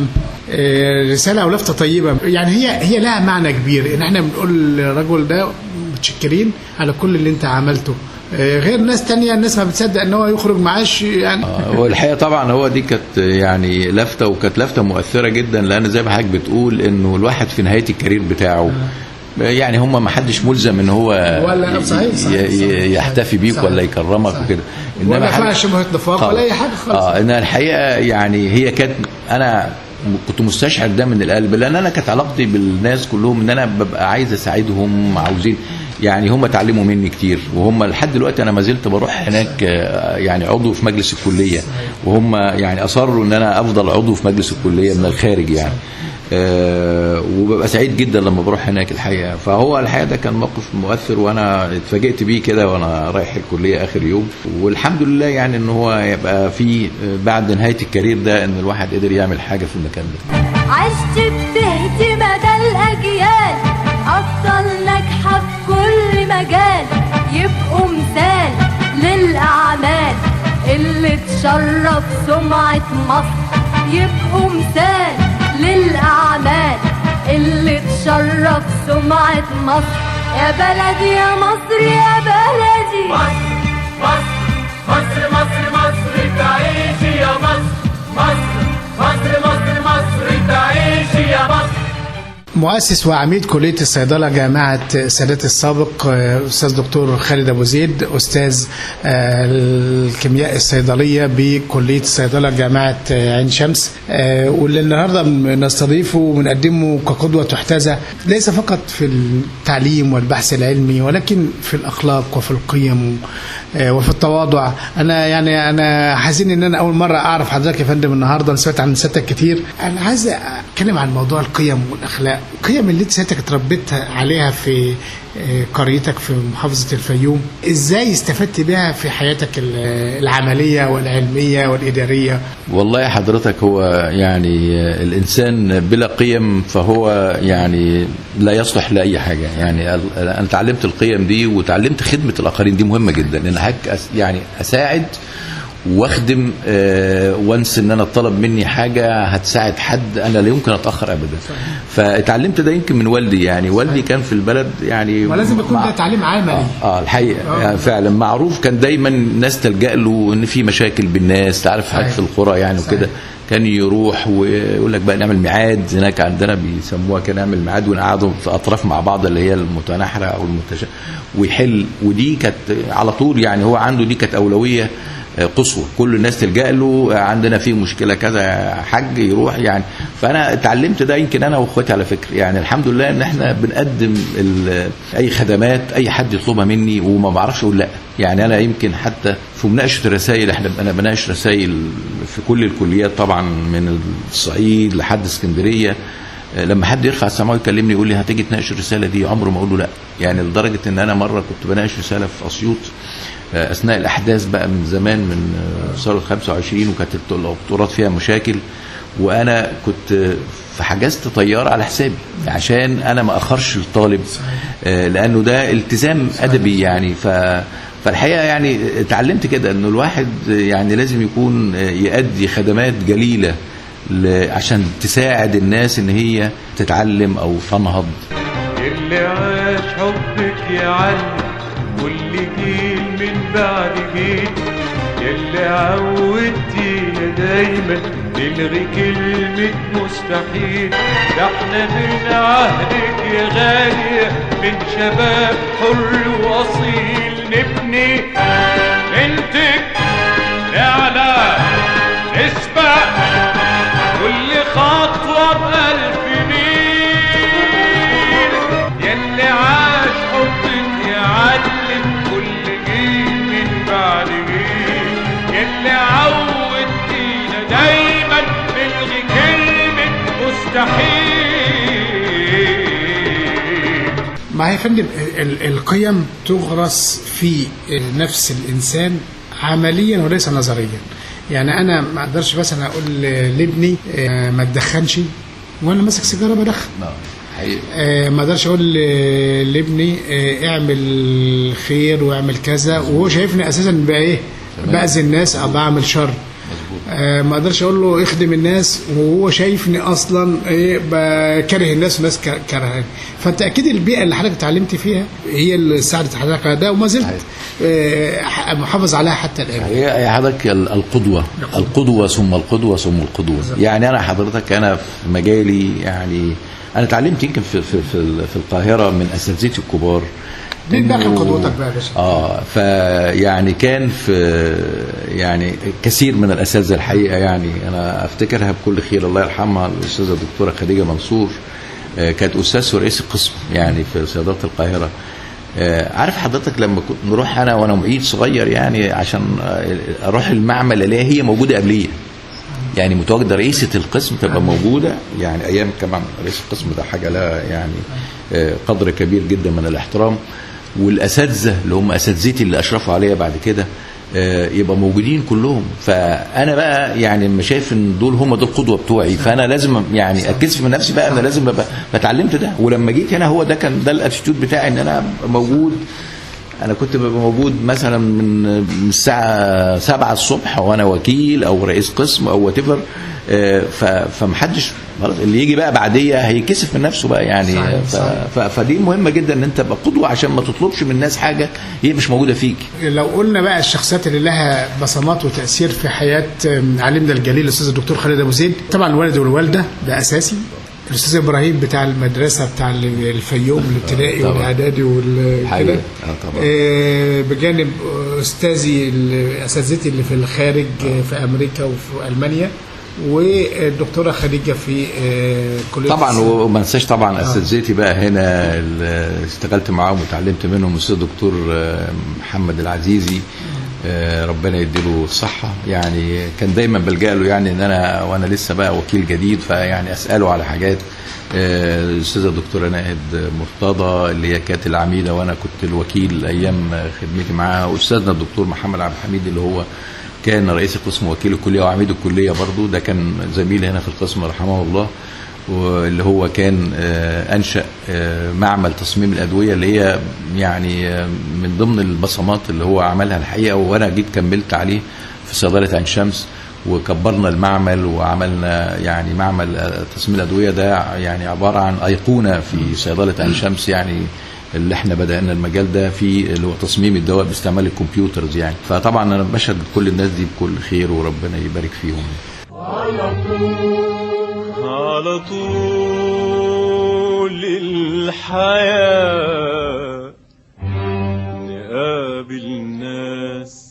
رساله او لفته طيبه. يعني هي لها معنى كبير ان احنا بنقول للرجل ده متشكرين على كل اللي انت عملته، غير ناس تانية الناس ما بتصدق ان هو يخرج معاش يعني. والحقيقه طبعا هو دي كانت يعني لفته، وكانت لفته مؤثره جدا، لان زي ما حضرتك بتقول انه الواحد في نهايه الكارير بتاعه يعني هم ما حدش ملزم ان هو ولا صحيح يحتفي بيك ولا يكرمك وكده، انما ولا شبهه نفاق ولا اي حاجه خالص. ان الحقيقه يعني هي كانت، انا كنت مستشعر ده من القلب، لان انا كانت علاقتي بالناس كلهم ان انا ببقى عايز اساعدهم، عاوزين يعني هم اتعلموا مني كتير، وهم لحد دلوقتي انا ما زلت بروح هناك يعني عضو في مجلس الكليه، وهم يعني اصروا ان انا افضل عضو في مجلس الكليه من الخارج يعني. وببقى سعيد جدا لما بروح هناك الحقيقه. فهو الحقيقه ده كان موقف مؤثر، وانا اتفاجئت بيه كده وانا رايح الكليه اخر يوم، والحمد لله يعني ان هو يبقى في بعد نهايه الكارير ده ان الواحد قدر يعمل حاجه في المكان ده. عشت بتهدي مدى الاجيال، افضل ناجحه في كل مجال، يبقوا مثال للاعمال اللي تشرف سمعه مصر، يبقوا مثال للأعمال اللي تشرف سمعة مصر. يا بلدي يا مصر يا بلدي، مصر مصر مصر مصر تعيش يا مصر، مصر تعيش يا مصر. مؤسس وعميد كلية الصيدلة جامعة السادات السابق أستاذ دكتور خالد أبو زيد، أستاذ الكيمياء الصيدلية بكلية الصيدلة جامعة عين شمس، واللي النهاردة نستضيفه ونقدمه كقدوة تحتذى، ليس فقط في التعليم والبحث العلمي ولكن في الأخلاق وفي القيم وفي التواضع. أنا حزين إن أنا أول مرة أعرف حضرتك يا فندم النهاردة، سمعت عن سيادتك كتير. أنا عايز أتكلم عن موضوع القيم والأخلاق، القيم اللي سيادتك اتربيت عليها في قريتك في محافظة الفيوم، ازاي استفدت بها في حياتك العملية والعلمية والإدارية؟ والله حضرتك هو يعني الإنسان بلا قيم فهو يعني لا يصلح لأي حاجة. يعني أنا تعلمت القيم دي وتعلمت خدمة الآخرين، دي مهمة جدا، إن يعني أساعد واخدم وانس ان انا طلب مني حاجه هتساعد حد، انا لا يمكن اتاخر ابدا. فاتعلمت ده يمكن من والدي، يعني والدي كان في البلد يعني ولازم يكون ده تعليم عملي. الحقيقه يعني فعلا معروف، كان دايما الناس تلجأ له ان في مشاكل بالناس، تعرف حاجه في القرى يعني وكده، كان يروح ويقول لك بقى نعمل ميعاد، هناك عندنا بيسموها كان نعمل ميعاد ونقعدوا في اطراف مع بعض اللي هي المتناحره او ويحل. ودي كانت على طول يعني هو عنده دي كانت اولويه قصوى، كل الناس تلجأ له، عندنا في مشكله كذا حاج يروح يعني. فانا اتعلمت ده يمكن انا واخواتي على فكره، يعني الحمد لله ان احنا بنقدم اي خدمات اي حد يطلبها مني وما بعرفش اقول لا. يعني انا يمكن حتى في مناقشه الرسائل، انا بناقش رسائل في كل الكليات طبعا من الصعيد لحد اسكندريه، لما حد يرفع السماعه ويكلمني يقول لي هتيجي تناقش الرساله دي، عمره ما اقول له لا. يعني لدرجه ان انا مره كنت بناقش رساله في اسيوط اثناء الاحداث بقى من زمان، من ثوره 25، وكانت القطورات فيها مشاكل، وانا كنت فحجزت طياره على حسابي عشان انا ما اخرش الطالب، لانه ده التزام ادبي يعني. فالحقيقه يعني اتعلمت كده انه الواحد يعني لازم يكون يؤدي خدمات جليله عشان تساعد الناس ان هي تتعلم او تنهض. اللي عاش حبك يعلم واللي جيل من بعد جيل، يلي عودتينا دايما نلغي كلمة مستحيل، ده احنا من عهدك يا غالية من شباب حر واصيل، نبني بنتك نعلى نسبق كل خطوة بألف ميل، يلي عاش حبك يعلم كل جيل من بعد جيل، يلي عودتينا دايما نلغي كلمة مستحيل. ما هي فندم القيم تغرس في نفس الإنسان عمليا وليس نظريا. يعني أنا ما أقدرش مثلا أقول لابني ما تدخنش وأنا ماسك سيجارة بدخن، ما اقدرش اقول لابني اعمل خير واعمل كذا وهو شايفني اساسا بقى ايه باذي الناس او بعمل شر. ما اقدرش اقول له اخدم الناس وهو شايفني اصلا ايه بكره الناس والناس كرهاني. فانت اكيد البيئه اللي حضرتك اتعلمت فيها هي اللي ساعدت حضرتك على ده وما زلت محافظ عليها حتى الان. هي حضرتك القدوه ثم القدوه ثم القدوه. يعني انا حضرتك انا في مجالي يعني انا اتعلمت يمكن في القاهره من اساتذتي الكبار. مين بقى كان قدوتك بقى يا باشا؟ فيعني كان في يعني كثير من الاساتذه الحقيقه يعني انا افتكرها بكل خير الله يرحمها الاستاذه الدكتوره خديجه منصور كانت استاذ ورئيس القسم يعني في صيدله القاهره. عارف حضرتك لما كنت نروح انا وانا معيد صغير يعني عشان اروح المعمل الاقيها هي موجوده قبليه يعني متواجده رئيسه القسم تبقى موجوده يعني ايام كمان رئيس القسم ده حاجه لا يعني قدر كبير جدا من الاحترام والاساتذه اللي هم اساتذتي اللي اشرفوا عليا بعد كده يبقى موجودين كلهم. فانا بقى يعني لما شايف ان دول هم دول القدوه بتوعي فانا لازم يعني اكتشف من نفسي بقى انا لازم ابقى اتعلمت ده. ولما جيت هنا هو ده كان ده الاتيتيود بتاعي ان انا موجود. انا كنت ببقى موجود مثلا من الساعه 7 الصبح وانا وكيل او رئيس قسم او وات ايفر فمحدش اللي يجي بقى بعديه هيكسف من نفسه بقى يعني فدي مهمه جدا ان انت تبقى قدوه عشان ما تطلبش من الناس حاجه هي مش موجوده فيك. لو قلنا بقى الشخصيات اللي لها بصمات وتاثير في حياه عالمنا الجليل الاستاذ الدكتور خالد ابو زيد طبعا الوالد والوالده ده اساسي. الاستاذ ابراهيم بتاع المدرسه بتاع الفيوم الابتدائي والاعدادي والكده بجانب استاذي اساتذتي اللي في الخارج في امريكا وفي المانيا والدكتوره خديجه في كليه طبعا وما انساش طبعا اساتذتي بقى هنا اللي اشتغلت معاهم وتعلمت منهم الاستاذ الدكتور محمد العزيزي ربنا يديله الصحه يعني كان دايما بلجأ له يعني ان انا وانا لسه بقى وكيل جديد فيعني اساله على حاجات. الاستاذه الدكتوره ناهد مرتضى اللي هي كانت العميده وانا كنت الوكيل ايام خدمتي معاها. استاذنا الدكتور محمد عبد الحميد اللي هو كان رئيس القسم وكيل الكليه وعميد الكليه برضو ده كان زميلي هنا في القسم رحمه الله واللي هو كان انشأ معمل تصميم الادويه اللي هي يعني من ضمن البصمات اللي هو عملها الحقيقه وانا جيت كملت عليه في صيدله عين شمس وكبرنا المعمل وعملنا يعني معمل تصميم الادويه ده يعني عباره عن ايقونه في صيدله عين شمس يعني اللي احنا بدأنا المجال ده في اللي هو تصميم الدواء باستعمال الكمبيوترز يعني. فطبعا انا بشهد كل الناس دي بكل خير وربنا يبارك فيهم. على طول الحياة نقابل ناس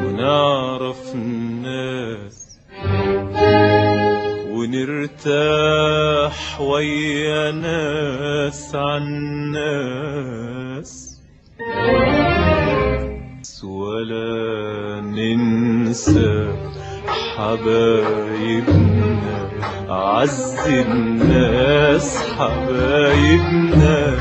ونعرف الناس ونرتاح ويا ناس عن ناس ولا ننسى حبايبنا أعز الناس حبايبنا.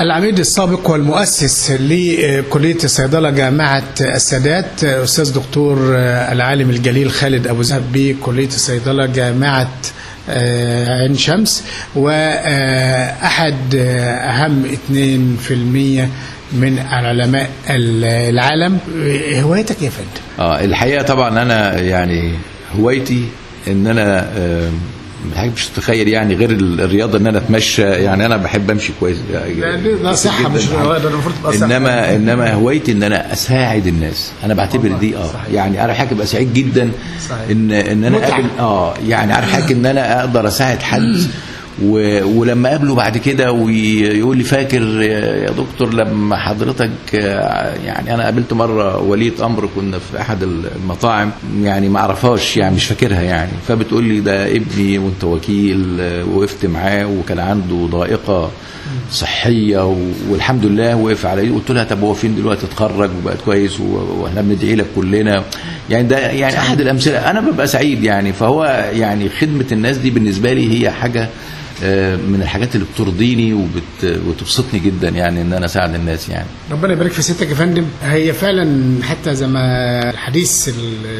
العميد السابق والمؤسس لكلية الصيدلة جامعة السادات أستاذ دكتور العالم الجليل خالد أبو زيد بكلية الصيدلة جامعة عين شمس وأحد أهم 2% من علماء العالم. هوايتك يا فندم؟ الحقيقة طبعا أنا يعني هوايتي إن أنا مش تتخيل يعني غير الرياضه ان انا اتمشى يعني انا بحب امشي كويس يعني ده صحه مش رياضه المفروض تبقى صحه انما هوايتي ان انا اساعد الناس. انا بعتبر دي يعني عارف حاجه ابقى سعيد جدا ان انا اقابل يعني عارف حاجه ان انا اقدر اساعد حد ولما قابله بعد كده ويقول لي فاكر يا دكتور لما حضرتك يعني انا قابلت مره ولية امر كنا في احد المطاعم يعني ما اعرفهاش يعني مش فاكرها يعني فبتقول لي ده ابني وانت وكيل وقفت معاه وكان عنده ضائقه صحيه والحمد لله وقف على. قلت لها طب هو فين دلوقتي اتخرج وبقت كويس واحنا بندعي لك كلنا يعني ده يعني احد الامثله. انا ببقى سعيد يعني فهو يعني خدمه الناس دي بالنسبه لي هي حاجه من الحاجات اللي بترضيني وتبسطني جدا يعني ان انا اساعد الناس يعني. ربنا يبارك في ستك يا فندم. هي فعلا حتى زي ما الحديث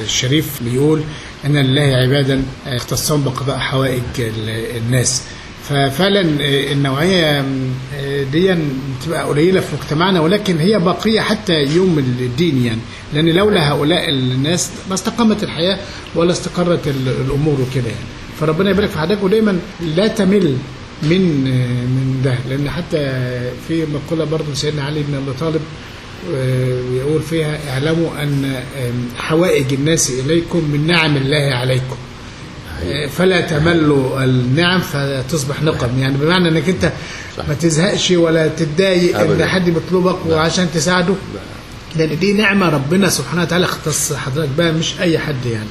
الشريف بيقول ان لله عبادا اختصهم بقضاء حوائج الناس ففعلا النوعيه دي بتبقى قليله في مجتمعنا، ولكن هي باقيه حتى يوم الدين يعني، لان لولا هؤلاء الناس ما استقامت الحياه ولا استقرت الامور وكده يعني. فربنا يبارك في حضرتك، ودايما لا تمل من ده، لان حتى في مقوله برضه سيدنا علي بن ابي طالب ويقول فيها: اعلموا ان حوائج الناس اليكم من نعم الله عليكم، فلا تملوا النعم فتصبح نقم. يعني بمعنى انك انت ما تزهقش ولا تتضايق ان حد بيطلبك وعشان تساعده، لان دي نعمه ربنا سبحانه وتعالى اختص حضرتك بقى، مش اي حد يعني.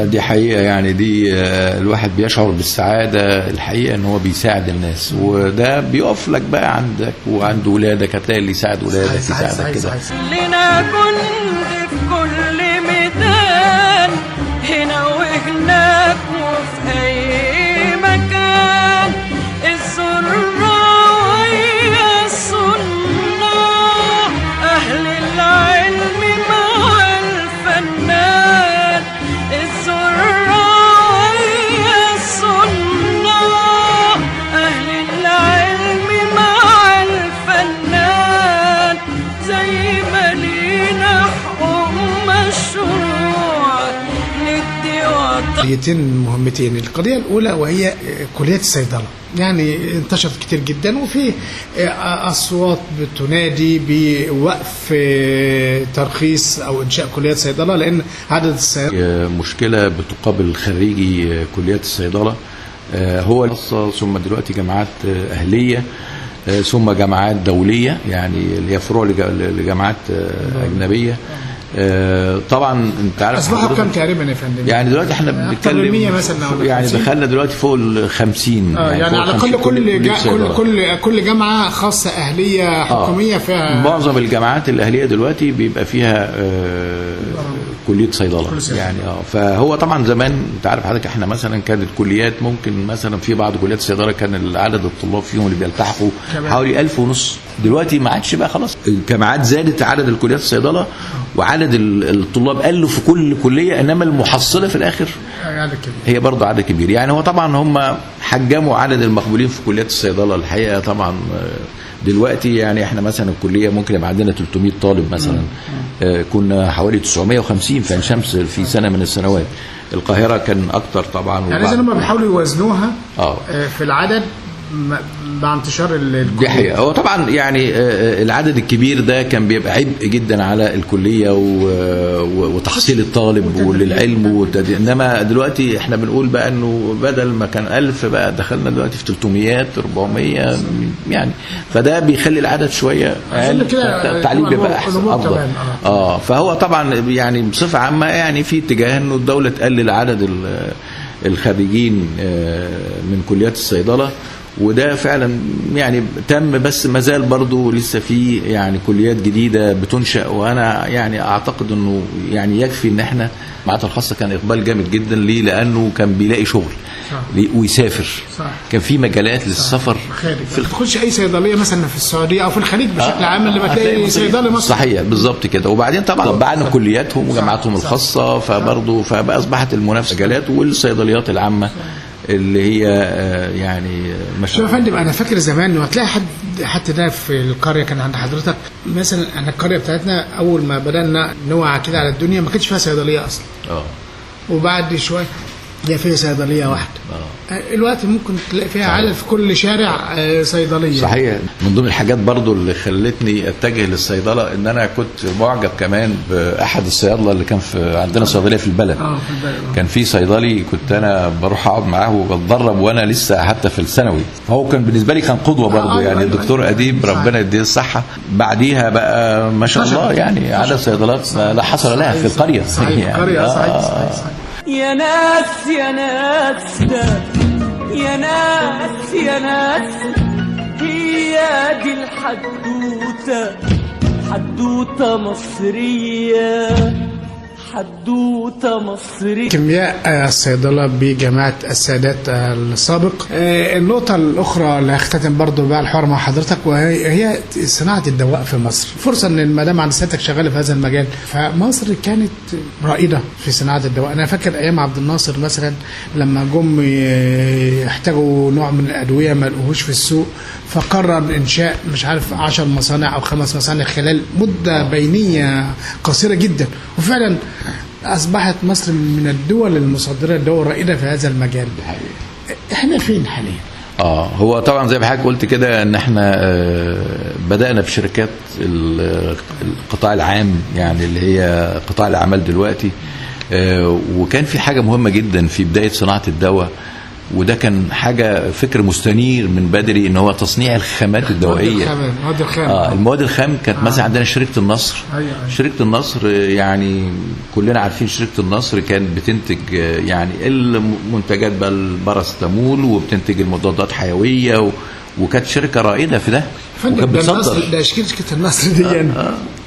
دي حقيقه يعني، دي الواحد بيشعر بالسعاده الحقيقه ان هو بيساعد الناس، وده بيقف لك بقى عندك وعند ولادك، هتلاقي اللي يساعد ولادك يساعدك كده. لنا كنت في كل ميدان، هنا وهناك وفي اي مكان، الزراعية الصناع، اهل العلم مع الفنان، الزراعية الصناع، اهل العلم مع الفنان، زي ما لينا حقوق مشروع ندي وطن. قضيتين مهمتين، القضيه الاولى وهي كليات الصيدله، يعني انتشرت كتير جدا، وفي اصوات بتنادي بوقف ترخيص او انشاء كليات صيدله، لان عدد الصيادله مشكله بتقابل خريجي كليات الصيدله، هو خاصه ثم دلوقتي جامعات اهليه، ثم جامعات دوليه يعني اللي هي فروع لجامعات اجنبيه. طبعا انت عارف اصبحوا كم تقريبا يا فندم؟ يعني دلوقتي احنا بنتكلم يعني دخلنا دلوقتي فوق ال 50 يعني على الاقل كل جامعه خاصه اهليه حكوميه فيها. معظم الجامعات الاهليه دلوقتي بيبقى فيها كليه صيدله يعني. فهو طبعا زمان انت عارف حضرتك احنا مثلا كانت الكليات ممكن مثلا في بعض كليات الصيدله كان عدد الطلاب فيهم اللي بيلتحقوا حوالي 1500. دلوقتي ما عادش بقى خلاص، الجامعات زادت عدد الكليات الصيدله وعدد الطلاب قلوا في كل كليه، انما المحصله في الاخر هي برضه عدد كبير. يعني هو طبعا هم حجموا عدد المقبولين في كليات الصيدله الحقيقه. طبعا دلوقتي يعني احنا مثلا الكليه ممكن يبقى عندنا 300 طالب مثلا، كنا حوالي 950 في عين شمس في سنه من السنوات. القاهره كان اكتر طبعا. يعني اذا هم بيحاولوا يوازنوها في العدد مع انتشار دي حقيقة. هو طبعا يعني العدد الكبير ده كان بيبقى عبء جدا على الكلية وتحصيل الطالب وللعلم انما دلوقتي احنا بنقول بقى انه بدل ما كان 1000 بقى دخلنا دلوقتي في 300 400 يعني، فده بيخلي العدد شوية اقل، التعليم بيبقى احسن افضل. فهو طبعا يعني بصفة عامة يعني في اتجاه انه الدولة تقلل عدد الخريجين من كليات الصيدلة، وده فعلا يعني تم، بس ما زال برضه لسه في يعني كليات جديده بتنشا. وانا يعني اعتقد انه يعني يكفي ان احنا المعهد الخاصه كان اقبال جامد جدا ليه، لانه كان بيلاقي شغل ويسافر. كان في مجالات للسفر. ما تدخلش اي صيدليه مثلا في السعوديه او في الخليج بشكل عام اللي بتلاقي صيدلي مصري. صحيح بالظبط كده. وبعدين طبعا طبعنا كلياتهم وجامعاتهم الخاصه، فبرضه فبقى اصبحت المنافسه مجالات والصيدليات العامه اللي هي يعني شوف يا فندم، انا فاكر زمان انه هتلاقي حتى ده في القريه كان عند حضرتك مثلا. احنا القريه بتاعتنا اول ما بدانا نوعى كده على الدنيا ما كانش فيها صيدليه اصلا. وبعد شويه هي فيها صيدليه واحده. الوقت ممكن تلاقي فيها عدد في كل شارع صيدليه. صحيح. من ضمن الحاجات برضو اللي خلتني اتجه للصيدله ان انا كنت معجب كمان باحد الصيادله اللي كان في عندنا صيدليه في البلد. كان في صيدلي كنت انا بروح اقعد معاه وبتدرب وانا لسه حتى في الثانوي، فهو كان بالنسبه لي كان قدوه برضو يعني. الدكتور اديب ربنا يديه الصحه، بعديها بقى ما شاء الله يعني عدد صيدلات لا حصر لها في القريه. صحيح. يا ناس يا ناس يا ناس يا ناس، هي دي الحدوتة، حدوتة مصرية، حدوتة مصرية. كيمياء الصيدلة بجامعة السادات السابق. النقطة الأخرى اللي هختتم برضو بقى الحوار مع حضرتك وهي صناعة الدواء في مصر. فرصة إن المدام عند سيادتك شغالة في هذا المجال، فمصر كانت رائدة في صناعة الدواء. أنا فاكر أيام عبد الناصر مثلا لما جم يحتاجوا نوع من الأدوية ما لقوهوش في السوق، فقرر إنشاء مش عارف 10 مصانع أو 5 مصانع خلال مدة بينية قصيرة جدا، وفعلا أصبحت مصر من الدول المصدرة الدول الرائدة في هذا المجال. احنا فين حاليا؟ هو طبعا زي ما حضرتك قلت كده ان احنا بدأنا بشركات القطاع العام، يعني اللي هي قطاع الاعمال دلوقتي. وكان في حاجة مهمة جدا في بداية صناعة الدواء، وده كان حاجة فكر مستنير من بدري، ان هو تصنيع الخامات الدوائية. المواد الخام كانت مثلا عندنا شركة النصر. شركة النصر يعني كلنا عارفين شركة النصر كانت بتنتج يعني المنتجات بقى الباراسيتامول، وبتنتج المضادات حيوية، وكانت شركة رائدة في ده. فندم ده النصر، ده شركة النصر دي يعني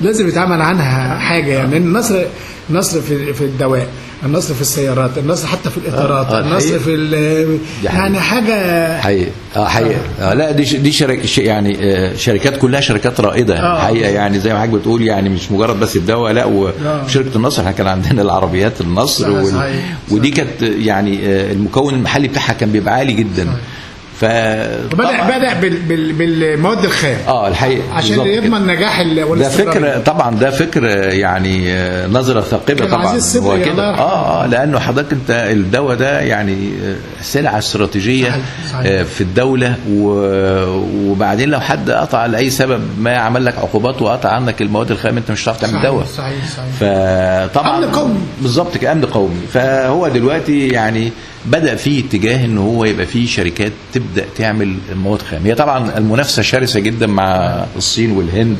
لازم يتعمل عنها حاجة، يعني النصر في الدواء، النصر في السيارات، النصر حتى في الإطارات، النصر في يعني حاجة حقيقة. لا دي يعني شركات كلها شركات رائدة حقيقة، يعني زي ما حضرتك بتقول، يعني مش مجرد بس الدواء، لا وشركة النصر احنا كان عندنا العربيات النصر ودي كانت يعني المكون المحلي بتاعها كان بيبقى عالي جدا. بدأ بالمواد الخام الحقيقه عشان يضمن نجاح ده فكر طبعا، ده فكر يعني نظره ثاقبه طبعا هو كده. لانه حضرتك انت الدواء ده يعني سلعه استراتيجيه في الدوله، وبعدين لو حد قطع لاي سبب ما عمل لك عقوبات وقطع عنك المواد الخام، انت مش هتعرف تعمل دواء. صحيح. فطبعا امن قومي بالظبط كامن قومي. فهو دلوقتي يعني بدأ فيه اتجاه ان هو يبقى فيه شركات تبدأ تعمل مواد خام. هي طبعا المنافسة شرسة جدا مع الصين والهند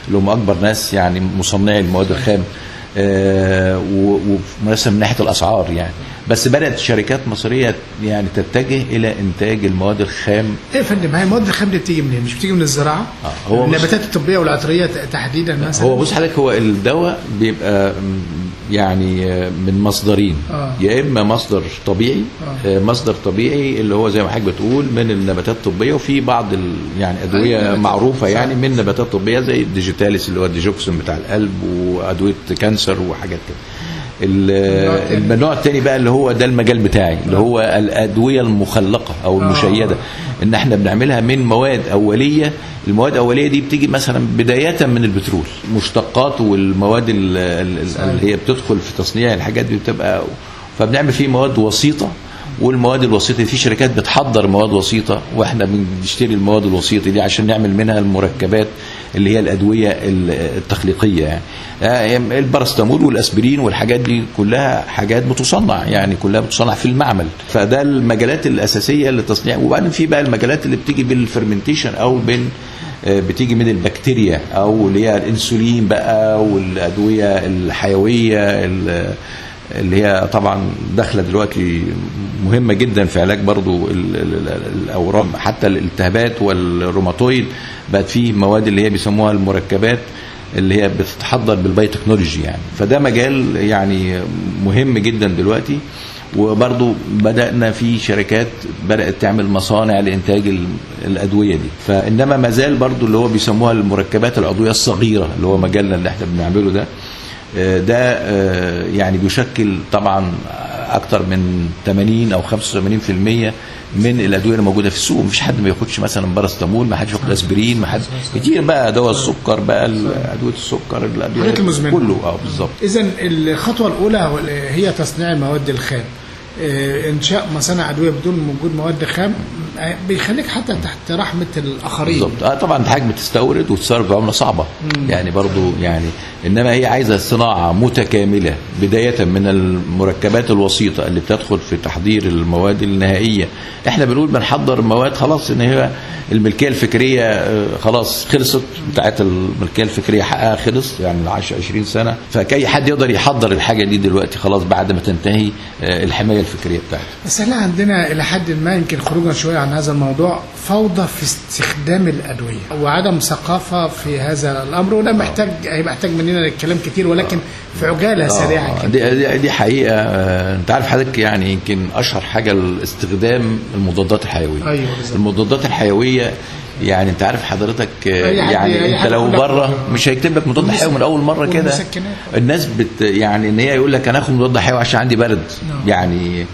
اللي هم اكبر ناس يعني مصنعي المواد الخام، ومنافسة من ناحية الاسعار يعني. بس بدأت شركات مصرية يعني تتجه الى انتاج المواد الخام. يا فندم هي المواد الخام دي بتيجي منين؟ مش بتيجي من الزراعة؟ هو النباتات الطبية والعطرية تحديدا مثلا. هو بص حضرتك، هو الدواء بيبقى يعني من مصدرين. يا اما مصدر طبيعي، مصدر طبيعي اللي هو زي ما حضرتك بتقول من النباتات الطبيه، وفي بعض يعني ادويه معروفه يعني من نباتات طبيه زي الديجيتاليس اللي هو الديجوكسين بتاع القلب، وادويه كانسر وحاجات كده. النوع الثاني بقى اللي هو ده المجال بتاعي، اللي هو الادويه المخلقه او المشيده، ان احنا بنعملها من مواد اوليه. المواد الاوليه دي بتيجي مثلا بدايه من البترول، مشتقات والمواد اللي هي بتدخل في تصنيع الحاجات دي بتبقى، فبنعمل فيه مواد وسيطه. والمواد الوسيطه في شركات بتحضر مواد وسيطه، واحنا بنشتري المواد الوسيطه دي عشان نعمل منها المركبات اللي هي الادويه التخليقيه يعني الباراسيتامول والاسبرين والحاجات دي كلها حاجات بتصنع، يعني كلها بتصنع في المعمل. فده المجالات الاساسيه للتصنيع. وبعدين في بقى المجالات اللي بتيجي بالفرمنتيشن او بتيجي من البكتيريا، او اللي هي الانسولين بقى، والادويه الحيويه اللي هي طبعا داخله دلوقتي مهمه جدا في علاج برضو الاورام، حتى الالتهابات والروماتويد بقت فيه مواد اللي هي بيسموها المركبات اللي هي بتتحضر بالبايوتكنولوجي يعني. فده مجال يعني مهم جدا دلوقتي. وبرضو بدأنا في شركات بدأت تعمل مصانع لإنتاج الأدوية دي. فإنما ما زال برضو اللي هو بيسموها المركبات العضوية الصغيرة، اللي هو مجالنا اللي احنا بنعمله ده يعني بيشكل طبعا اكتر من 80 او 85% من الادويه اللي موجوده في السوق. مفيش حد ما ياخدش مثلا باراسيتامول، ما حدش ياخد اسبرين، ما حد كتير بقى دواء السكر بقى، ادويه السكر، الادويه كله. بالظبط. اذا الخطوه الاولى هي تصنيع المواد الخام. انشاء مصانع ادويه بدون وجود مواد خام بيخليك حتى تحت رحمه الاخرين. بالظبط. طبعا حاجه بتستورد وتصرف بعمله صعبه يعني برضو يعني. انما هي عايزه صناعه متكامله بدايه من المركبات الوسيطه اللي بتدخل في تحضير المواد النهائيه. احنا بنقول بنحضر مواد خلاص ان هي الملكيه الفكريه خلاص خلصت، بتاعت الملكيه الفكريه حقها خلص يعني 10-20 سنه. فكاي حد يقدر يحضر الحاجه دي دلوقتي خلاص بعد ما تنتهي الحمايه الفكريه بتاعتها. بس احنا عندنا الى حد ما يمكن خروجا شويه عن عن هذا الموضوع فوضى في استخدام الادويه وعدم ثقافه في هذا الامر، وده هيبقى محتاج مننا الكلام كتير، ولكن في عجاله سريعه كده. دي حقيقه. انت عارف حضرتك يعني يمكن اشهر حاجه استخدام المضادات الحيويه. أيوة المضادات الحيويه يعني انت عارف حضرتك يعني انت لو بره مش هيكتب لك مضاد حيوي من اول مره كده. الناس يعني ان هي يقول لك انا هاخد مضاد حيوي عشان عندي برد. يعني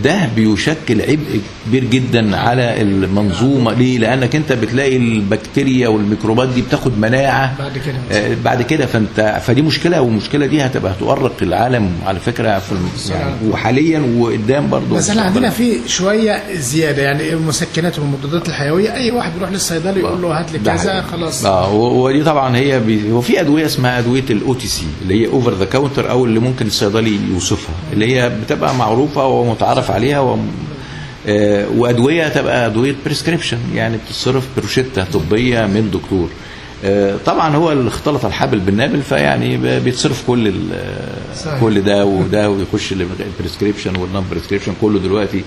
ده بيشكل عبء كبير جدا على المنظومه. ليه؟ لانك انت بتلاقي البكتيريا والميكروبات دي بتاخد مناعه بعد كده فدي مشكله، والمشكله دي هتبقى هتؤرق العالم على فكره في يعني وحاليا وقدام برضه. بس احنا عندنا في شويه زياده، يعني المسكنات والمضادات الحيويه اي واحد بيروح للصيدلي يقول له هات لي كذا خلاص. ودي طبعا هو في ادويه اسمها ادويه الاو تي سي اللي هي اوفر ذا كاونتر، او اللي ممكن الصيدلي يوصفها، اللي هي بتبقى معروفه ومتعارف عليها وادويه تبقى ادويه بريسكريبشن، يعني بتصرف بروشته طبيه من دكتور. طبعا هو اللي اختلط الحبل بالنابل، فيعني بيتصرف كل ده وده، ويخش البريسكريبشن والنون بريسكريبشن كله دلوقتي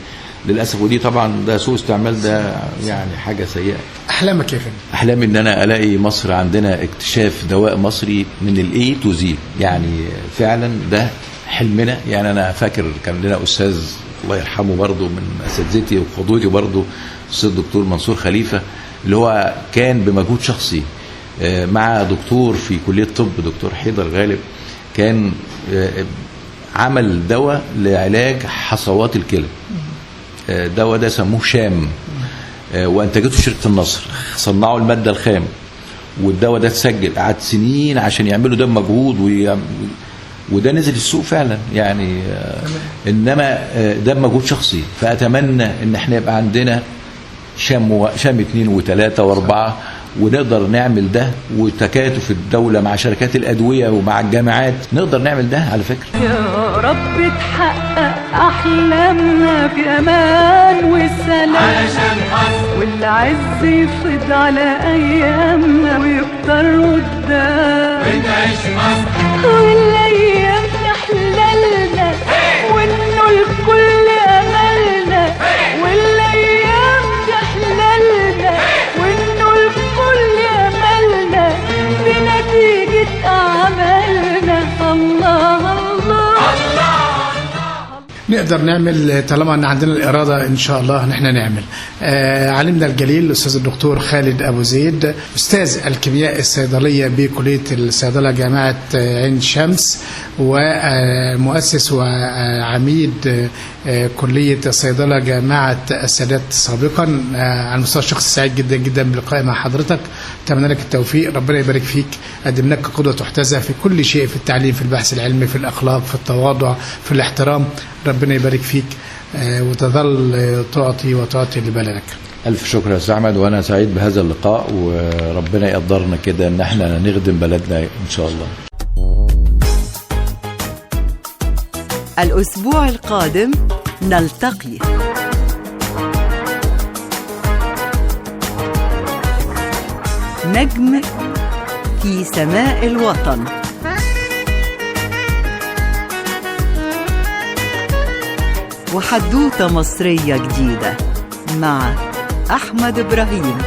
للاسف. ودي طبعا ده سوء استعمال، ده يعني حاجه سيئه. احلامك يا فندم؟ احلامي ان انا الاقي مصر عندنا اكتشاف دواء مصري من الاي تو زي، يعني فعلا ده حلمنا. يعني انا فاكر كان لنا استاذ الله يرحمه برضه من اساتذتي وقدوتي برضه، الاستاذ الدكتور منصور خليفه، اللي هو كان بمجهود شخصي مع دكتور في كليه الطب دكتور حيدر غالب، كان عمل دواء لعلاج حصوات الكلى. الدواء ده سموه شام، وانتجته شركه النصر، صنعوا الماده الخام، والدواء ده اتسجل، قعد سنين عشان يعملوا ده بمجهود وده نزل السوق فعلا يعني. انما ده بمجهود شخصي، فاتمنى ان احنا يبقى عندنا شام 2 و3 و4 ونقدر نعمل ده، وتكاتف الدولة مع شركات الأدوية ومع الجامعات نقدر نعمل ده على فكرة. يا رب تحقق أحلامنا في أمان وسلام علشان مصر، والعز يفض على أيامنا ويكتر قدام، ونعيش مصر والأيام تحللنا وإنه الكل أملنا، والأيام تحللنا وإنه الكل أملنا بنتيجة أعمالنا. الله نقدر نعمل طالما ان عندنا الاراده ان شاء الله ان احنا نعمل. علمنا الجليل الاستاذ الدكتور خالد ابو زيد، استاذ الكيمياء الصيدليه بكليه الصيدله جامعه عين شمس، ومؤسس وعميد كليه الصيدله جامعه السادات سابقا. على المستوى الشخصي سعيد جدا جدا بلقائي مع حضرتك، اتمنى لك التوفيق، ربنا يبارك فيك، قدمناك قدوه تحتذى في كل شيء، في التعليم، في البحث العلمي، في الاخلاق، في التواضع، في الاحترام، ربنا يبارك فيك وتظل تعطي لبلدك. ألف شكر يا أستاذ أحمد، وأنا سعيد بهذا اللقاء، وربنا يقدرنا كده إن احنا نخدم بلدنا إن شاء الله. الأسبوع القادم نلتقي. نجم في سماء الوطن. وحدوتة مصرية جديدة مع أحمد إبراهيم.